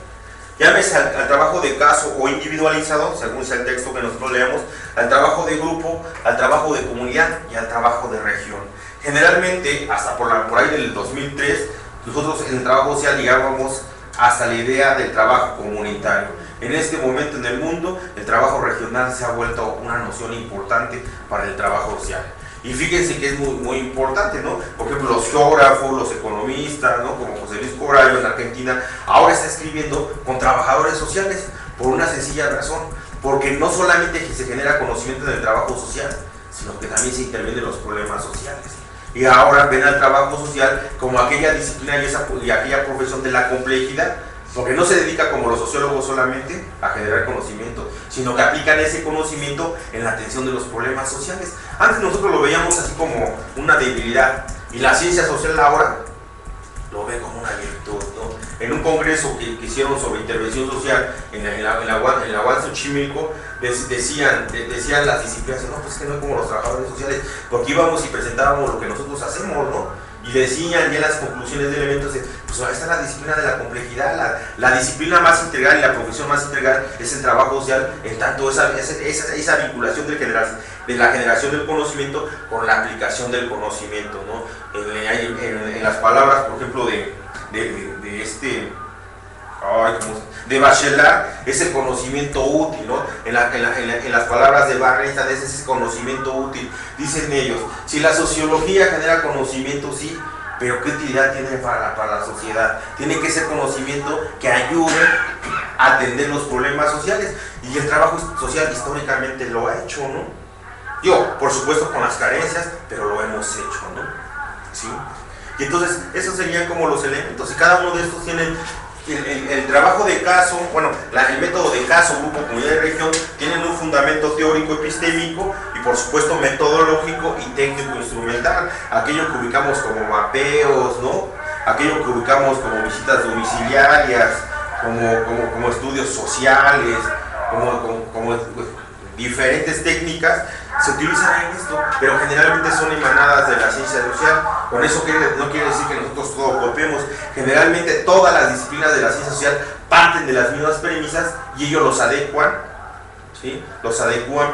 Llámese al trabajo de caso o individualizado, según sea el texto que nosotros leamos, al trabajo de grupo, al trabajo de comunidad y al trabajo de región. Generalmente, hasta por ahí del 2003, nosotros en el trabajo social llegábamos hasta la idea del trabajo comunitario. En este momento en el mundo, el trabajo regional se ha vuelto una noción importante para el trabajo social. Y fíjense que es muy importante, ¿no? Por ejemplo, los geógrafos, los economistas, ¿no? Como José Luis Corallo en Argentina, ahora está escribiendo con trabajadores sociales por una sencilla razón, porque no solamente se genera conocimiento en el trabajo social, sino que también se intervienen los problemas sociales. Y ahora ven al trabajo social como aquella disciplina y aquella profesión de la complejidad, porque no se dedica como los sociólogos solamente a generar conocimiento, sino que aplican ese conocimiento en la atención de los problemas sociales. Antes nosotros lo veíamos así como una debilidad, y la ciencia social ahora lo ve como una virtud, ¿no? En un congreso que hicieron sobre intervención social en la UAM Xochimilco, decían las disciplinas, no, pues que no es como los trabajadores sociales, porque íbamos y presentábamos lo que nosotros hacemos, ¿no? Y decían ya en las conclusiones de elementos, pues ahí está la disciplina de la complejidad, la disciplina más integral y la profesión más integral es el trabajo social, en tanto esa vinculación de la generación del conocimiento con la aplicación del conocimiento, ¿no? En las palabras, por ejemplo, de Bachelard, es el conocimiento útil, ¿no? En las palabras de Barreta, es ese conocimiento útil. Dicen ellos, si la sociología genera conocimiento, sí, pero ¿qué utilidad tiene para la sociedad? Tiene que ser conocimiento que ayude a atender los problemas sociales, y el trabajo social históricamente lo ha hecho, ¿no? Yo, por supuesto, con las carencias, pero lo hemos hecho, ¿no? ¿Sí? Y entonces, esos serían como los elementos, y cada uno de estos tiene el trabajo de caso, bueno, el método de caso, grupo, comunidad y región, tienen un fundamento teórico epistémico y por supuesto metodológico y técnico instrumental, aquello que ubicamos como mapeos, ¿no? Aquello que ubicamos como visitas domiciliarias, como estudios sociales, como diferentes técnicas se utilizan en esto, pero generalmente son emanadas de la ciencia social. Con eso no quiere decir que nosotros todo copiemos. Generalmente todas las disciplinas de la ciencia social parten de las mismas premisas y ellos los adecuan, ¿sí? Los adecuan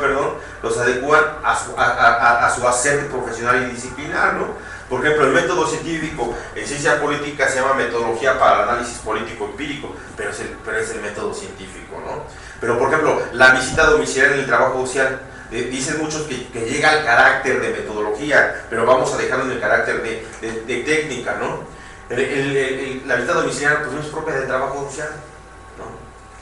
a su hacer profesional y disciplinar, ¿no? Por ejemplo, el método científico en ciencia política se llama metodología para el análisis político empírico, pero es el método científico, ¿no? Pero por ejemplo, la visita domiciliaria en el trabajo social, dicen muchos que llega al carácter de metodología, pero vamos a dejarlo en el carácter de técnica, ¿no? La visita domiciliaria pues no es propia del trabajo social, ¿no?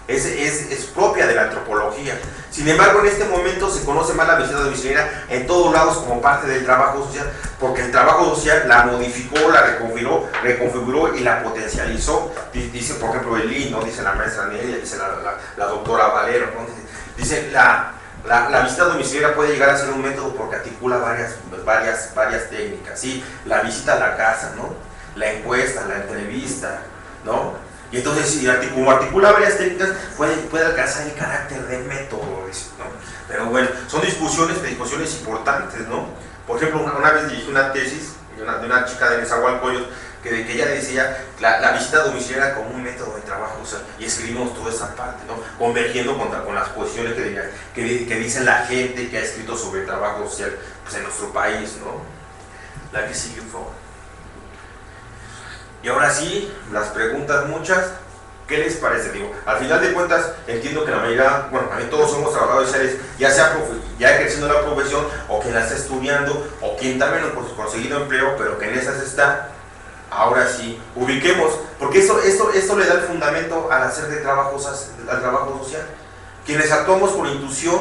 Es propia de la antropología. Sin embargo, en este momento se conoce más la visita domiciliaria en todos lados como parte del trabajo social, porque el trabajo social la modificó, la reconfiguró y la potencializó. Dice, por ejemplo, el IN, ¿no? Dice la maestra Nelia, dice la doctora Valero, ¿no? Dice la visita domiciliaria puede llegar a ser un método porque articula varias técnicas, ¿sí? La visita a la casa, ¿no? La encuesta, la entrevista, ¿no? Y entonces, como articula varias técnicas, puede alcanzar el carácter de método, ¿no? Pero bueno, son discusiones importantes, ¿no? Por ejemplo, una vez dirigí una tesis de una chica de Nezahualcóyotl que ella decía la visita domiciliaria como un método de trabajo, o sea, y escribimos toda esa parte, ¿no? Convergiendo con las posiciones que dice la gente que ha escrito sobre el trabajo social pues, en nuestro país, ¿no? La que sigue, por favor. Y ahora sí, las preguntas muchas, ¿qué les parece? Digo, al final de cuentas, entiendo que la mayoría, bueno, también todos somos trabajadores sociales, ya sea ya ejerciendo la profesión, o quien la está estudiando, o quien también ha conseguido empleo, pero que en esas está. Ahora sí, ubiquemos, porque esto le da el fundamento al hacer al trabajo social. Quienes actuamos con intuición,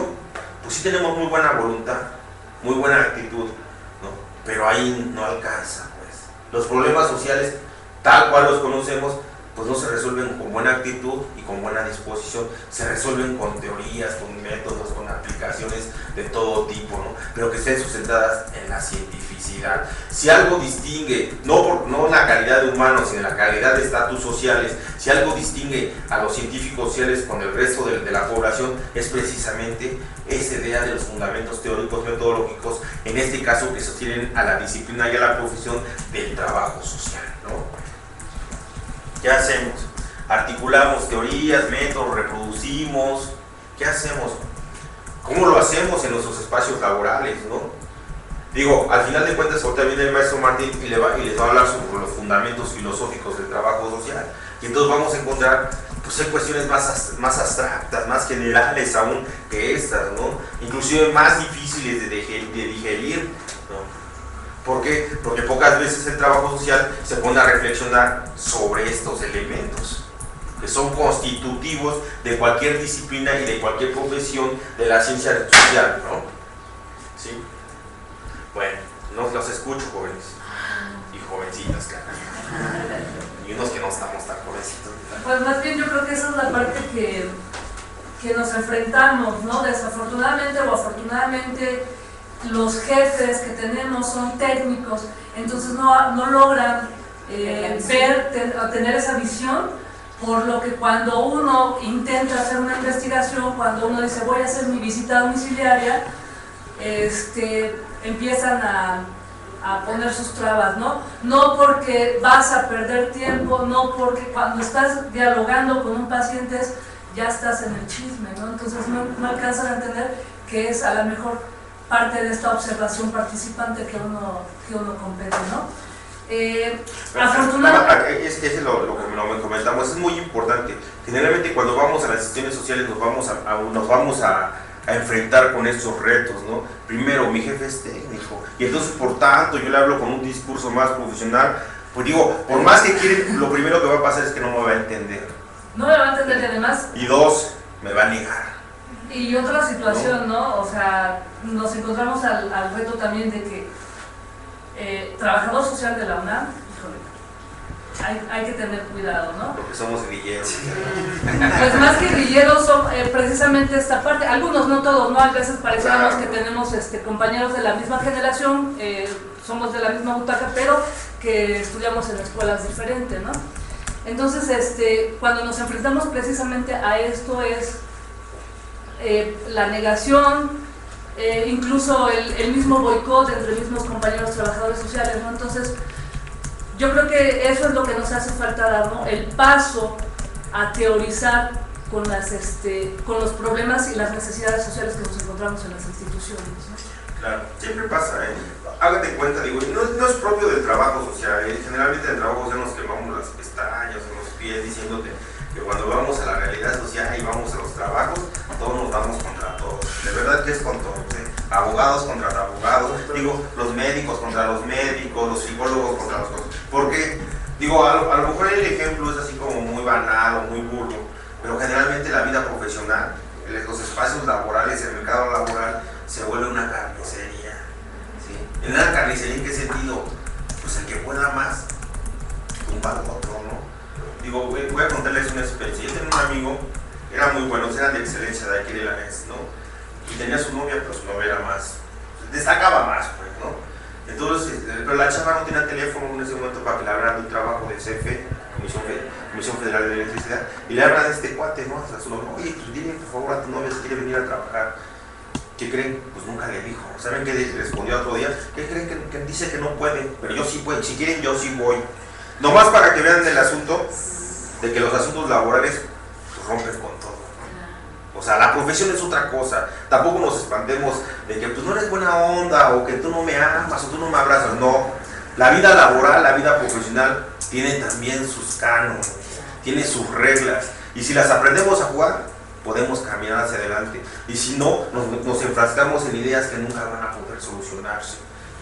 pues sí tenemos muy buena voluntad, muy buena actitud, ¿no? Pero ahí no alcanza, pues. Los problemas sociales, tal cual los conocemos, pues no se resuelven con buena actitud y con buena disposición, se resuelven con teorías, con métodos, con aplicaciones de todo tipo, ¿no? Pero que estén sustentadas en la cientificidad. Si algo distingue, no la calidad de humanos, sino la calidad de estatus sociales, si algo distingue a los científicos sociales con el resto de la población, es precisamente esa idea de los fundamentos teóricos, metodológicos, en este caso que sostienen a la disciplina y a la profesión del trabajo social, ¿no? ¿Qué hacemos? Articulamos teorías, métodos, reproducimos. ¿Qué hacemos? ¿Cómo lo hacemos en nuestros espacios laborales, no? Digo, al final de cuentas, ahorita viene el maestro Martín y les va a hablar sobre los fundamentos filosóficos del trabajo social. Y entonces vamos a encontrar, pues, hay cuestiones más abstractas, más generales aún que estas, ¿no? Inclusive más difíciles de digerir, ¿no? ¿Por qué? Porque pocas veces el trabajo social se pone a reflexionar sobre estos elementos que son constitutivos de cualquier disciplina y de cualquier profesión de la ciencia social, ¿no? ¿Sí? Bueno, los escucho, jóvenes y jovencitas, claro. Y unos que no estamos tan jovencitos. Pues más bien yo creo que esa es la parte que nos enfrentamos, ¿no? Desafortunadamente o afortunadamente, los jefes que tenemos son técnicos, entonces no logran tener esa visión, por lo que cuando uno intenta hacer una investigación, cuando uno dice voy a hacer mi visita domiciliaria, empiezan a poner sus trabas, ¿no? No porque vas a perder tiempo, no porque cuando estás dialogando con un paciente ya estás en el chisme, ¿no? Entonces no alcanzan a entender que es a lo mejor parte de esta observación participante que uno compete, ¿no? Afortunadamente... Es lo que comentamos, es muy importante. Generalmente cuando vamos a las instituciones sociales nos vamos a enfrentar con estos retos, ¿no? Primero, mi jefe es técnico, y entonces por tanto yo le hablo con un discurso más profesional, pues digo, por más que quiere, lo primero que va a pasar es que no me va a entender. No me va a entender, y además... Y dos, me va a negar. Y otra situación, ¿no? O sea, nos encontramos al reto también de que trabajador social de la UNAM, híjole, hay que tener cuidado, ¿no? Porque somos grilleros. Pues más que grilleros son precisamente esta parte, algunos, no todos, ¿no? A veces pareciéramos que tenemos compañeros de la misma generación, somos de la misma butaca, pero que estudiamos en escuelas diferentes, ¿no? Entonces, cuando nos enfrentamos precisamente a esto es la negación, incluso el mismo boicot entre mismos compañeros trabajadores sociales, ¿no? Entonces, yo creo que eso es lo que nos hace falta dar, ¿no? El paso a teorizar con los problemas y las necesidades sociales que nos encontramos en las instituciones, ¿no? Claro, siempre pasa, ¿eh? Hágate cuenta, digo, no es propio del trabajo social, generalmente en el trabajo social nos quemamos las pestañas o los pies diciéndote que cuando vamos a la realidad social y vamos a los trabajos, todos nos damos contra todos. De verdad que es con todos, ¿eh? Abogados contra abogados, digo, los médicos contra los médicos, los psicólogos contra los psicólogos. Porque, digo, a lo mejor el ejemplo es así como muy banal o muy burdo, pero generalmente la vida profesional, los espacios laborales, el mercado laboral, se vuelve una carnicería, ¿sí? En una carnicería, ¿en qué sentido? Pues el que pueda más, tumba al otro, ¿no? Digo, voy a contarles una experiencia. Yo tenía un amigo, era muy bueno, era de excelencia de aquí de la NES, ¿no? Y tenía su novia, pero su novia era más, destacaba más, pues, ¿no? Entonces, pero la chava no tenía teléfono en ese momento para que le hablaran de un trabajo de CFE, Comisión Federal de Electricidad, y le hablan de este cuate, ¿no? O sea, su novia, oye, pues dile por favor a tu novia si quiere venir a trabajar. ¿Qué creen? Pues nunca le dijo. ¿Saben qué respondió otro día? ¿Qué creen? Que dice que no puede, pero yo sí puedo, si quieren yo sí voy. Nomás para que vean el asunto de que los asuntos laborales pues, rompen con todo. O sea, la profesión es otra cosa. Tampoco nos espantemos de que pues no eres buena onda o que tú no me amas o tú no me abrazas. No. La vida laboral, la vida profesional tiene también sus cánones, tiene sus reglas. Y si las aprendemos a jugar, podemos caminar hacia adelante. Y si no, nos enfrascamos en ideas que nunca van a poder solucionarse,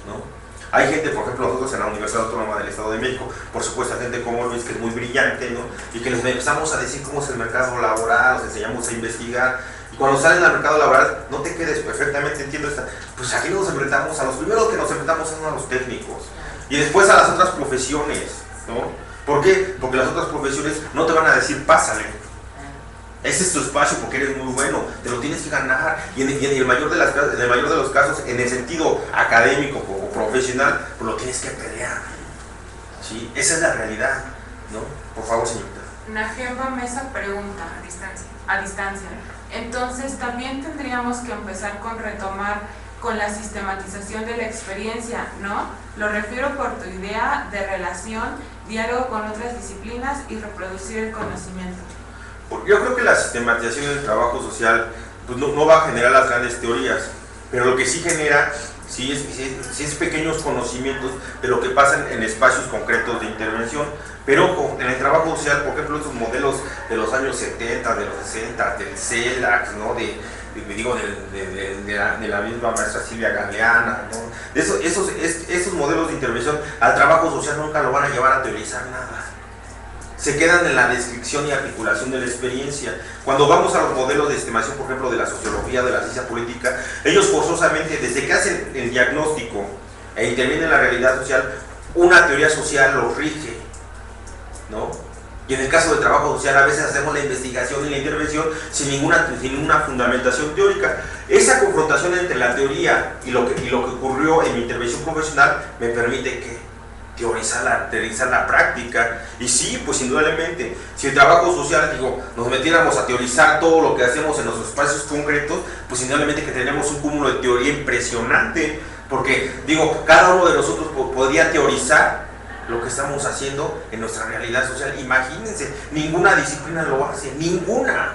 ¿no? Hay gente, por ejemplo, nosotros en la Universidad Autónoma del Estado de México, por supuesto, gente como Luis, que es muy brillante, ¿no? Y que les empezamos a decir cómo es el mercado laboral, nos enseñamos a investigar. Y cuando salen al mercado laboral, no te quedes, perfectamente entiendo esta. Pues aquí nos enfrentamos, a los primeros que nos enfrentamos son a los técnicos. Y después a las otras profesiones, ¿no? ¿Por qué? Porque las otras profesiones no te van a decir pásale. Ese es tu espacio porque eres muy bueno, te lo tienes que ganar. Y en el mayor de los casos, en el sentido académico o profesional, pues lo tienes que pelear. ¿Sí? Esa es la realidad, ¿no? Por favor, señorita. Najemba Mesa pregunta a distancia. Entonces, también tendríamos que empezar con retomar con la sistematización de la experiencia, ¿no? Lo refiero por tu idea de relación, diálogo con otras disciplinas y reproducir el conocimiento. Yo creo que la sistematización del trabajo social pues no va a generar las grandes teorías, pero lo que sí genera sí es pequeños conocimientos de lo que pasa en espacios concretos de intervención. Pero en el trabajo social, por ejemplo, esos modelos de los años 70, de los 60, del CELAC, ¿no? de la misma maestra Silvia Galeana, ¿no? Esos modelos de intervención al trabajo social nunca lo van a llevar a teorizar nada. Se quedan en la descripción y articulación de la experiencia. Cuando vamos a los modelos de estimación, por ejemplo, de la sociología, de la ciencia política, ellos forzosamente, desde que hacen el diagnóstico e intervienen en la realidad social, una teoría social los rige, ¿no? Y en el caso del trabajo social, a veces hacemos la investigación y la intervención sin ninguna fundamentación teórica. Esa confrontación entre la teoría y lo que ocurrió en mi intervención profesional me permite que teorizar la práctica. Y sí, pues indudablemente, si el trabajo social, nos metiéramos a teorizar todo lo que hacemos en nuestros espacios concretos, pues indudablemente que tenemos un cúmulo de teoría impresionante, porque cada uno de nosotros podría teorizar lo que estamos haciendo en nuestra realidad social. Imagínense, ninguna disciplina lo hace, ninguna,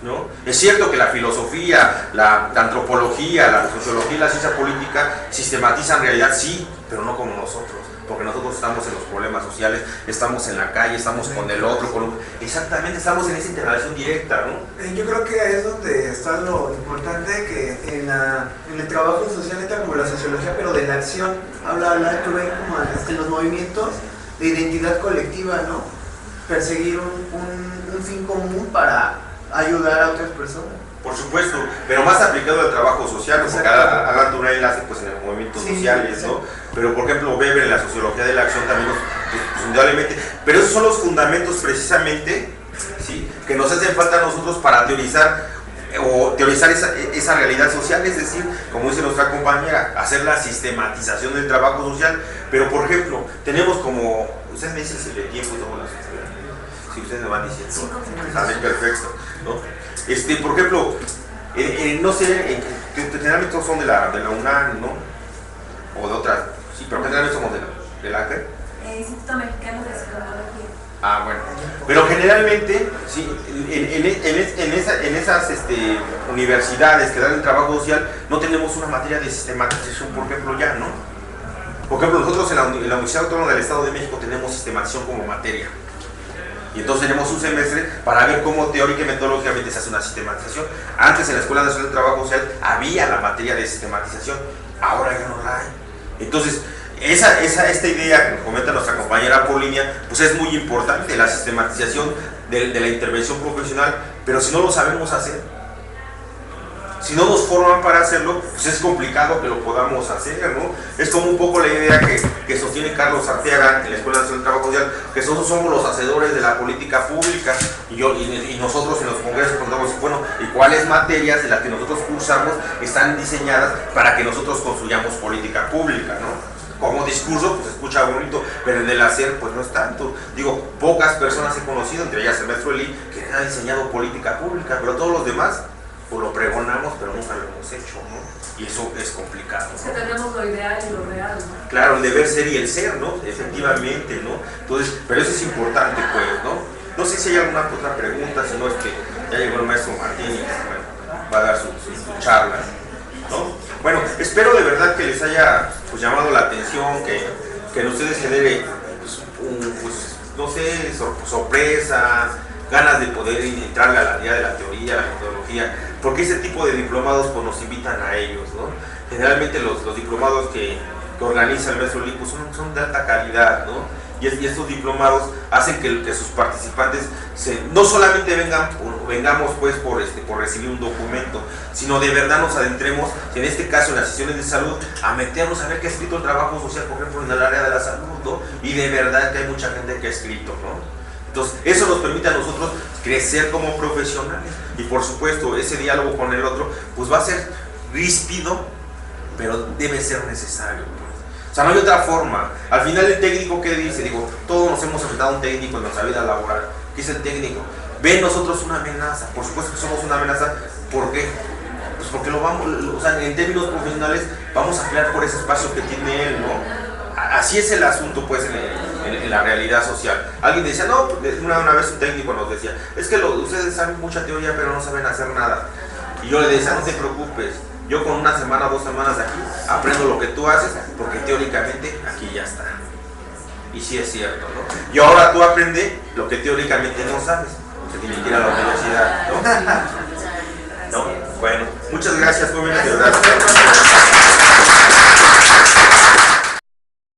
¿no? Es cierto que la filosofía, la antropología, la sociología y la ciencia política sistematizan realidad, sí, pero no como nosotros, porque nosotros estamos en los problemas sociales, estamos en la calle, estamos con el otro, exactamente, estamos en esa interrelación directa, ¿no? Yo creo que ahí es donde está lo importante, que en el trabajo social entra como la sociología, pero de la acción, habla Turén como en los movimientos de identidad colectiva, ¿no? Perseguir un fin común para ayudar a otras personas. Por supuesto, pero más aplicado al trabajo social, porque Alan Turén la hace pues en los movimientos sociales, ¿no? Pero por ejemplo Weber en la sociología de la acción también pues indudablemente, pero esos son los fundamentos precisamente, ¿sí?, que nos hacen falta a nosotros para teorizar esa realidad social, es decir, como dice nuestra compañera, hacer la sistematización del trabajo social. Pero por ejemplo, tenemos como, ustedes me dicen si el tiempo y todo las, si ustedes me van diciendo, 5 minutos. sale perfecto, ¿no? Por ejemplo, no sé, generalmente son de la UNAM, ¿no? O de otras, sí, pero generalmente somos de la ACRE. Instituto Mexicano de Psicología. Ah, bueno. Pero generalmente, sí, en esas universidades que dan el trabajo social, no tenemos una materia de sistematización, por ejemplo, ya, ¿no? Por ejemplo, nosotros en la Universidad Autónoma del Estado de México tenemos sistematización como materia. Y entonces tenemos un semestre para ver cómo teórica y metodológicamente se hace una sistematización. Antes en la Escuela Nacional de Trabajo Social había la materia de sistematización, ahora ya no la hay. Entonces, esta idea que nos comenta nuestra compañera por línea, pues es muy importante, la sistematización de la intervención profesional, pero si no lo sabemos hacer, si no nos forman para hacerlo, pues es complicado que lo podamos hacer, ¿no? Es como un poco la idea que sostiene Carlos Arteaga en la Escuela Nacional de Trabajo Social, que nosotros somos los hacedores de la política pública, y nosotros en los congresos preguntamos, bueno, ¿y cuáles materias de las que nosotros cursamos están diseñadas para que nosotros construyamos política pública, ¿no? Como discurso, pues se escucha bonito, pero en el hacer, pues no es tanto. Pocas personas he conocido, entre ellas el maestro Eli, que ha diseñado política pública, pero todos los demás, pues lo pregonamos, pero nunca lo hemos hecho, ¿no? Y eso es complicado, ¿no? Es que tenemos lo ideal y lo real, ¿no? Claro, el deber ser y el ser, ¿no? Efectivamente, ¿no? Entonces, pero eso es importante, pues, ¿no? No sé si hay alguna otra pregunta, si no es que ya llegó el maestro Martín y bueno, va a dar su charla, ¿no? Bueno, espero de verdad que les haya pues, llamado la atención, que en ustedes genere, pues, no sé, sorpresa, ganas de poder entrar a la idea de la teoría, la metodología, porque ese tipo de diplomados pues, nos invitan a ellos, ¿no? Generalmente los diplomados que organiza el maestro Lee pues, son de alta calidad, ¿no? y estos diplomados hacen que sus participantes no solamente vengamos pues por recibir un documento, sino de verdad nos adentremos, en este caso en las sesiones de salud, a meternos a ver qué ha escrito el trabajo social, por ejemplo, en el área de la salud, ¿no? Y de verdad que hay mucha gente que ha escrito, ¿no? Entonces, eso nos permite a nosotros crecer como profesionales. Y por supuesto, ese diálogo con el otro, pues va a ser ríspido, pero debe ser necesario. O sea, no hay otra forma. Al final, el técnico, ¿qué dice? Digo, todos nos hemos enfrentado a un técnico en nuestra vida laboral. ¿Qué es el técnico? Ve en nosotros una amenaza. Por supuesto que somos una amenaza. ¿Por qué? Pues porque o sea, en términos profesionales, vamos a pelear por ese espacio que tiene él, ¿no? Así es el asunto, pues, en la realidad social. Alguien decía, no, una vez un técnico nos decía, es que ustedes saben mucha teoría, pero no saben hacer nada. Y yo le decía, no te preocupes, yo con una semana, 2 semanas de aquí, aprendo lo que tú haces, porque teóricamente aquí ya está. Y sí es cierto, ¿no? Y ahora tú aprendes lo que teóricamente no sabes, porque tiene que ir a la universidad, ¿no? ¿No? Bueno, muchas gracias, jóvenes, de verdad.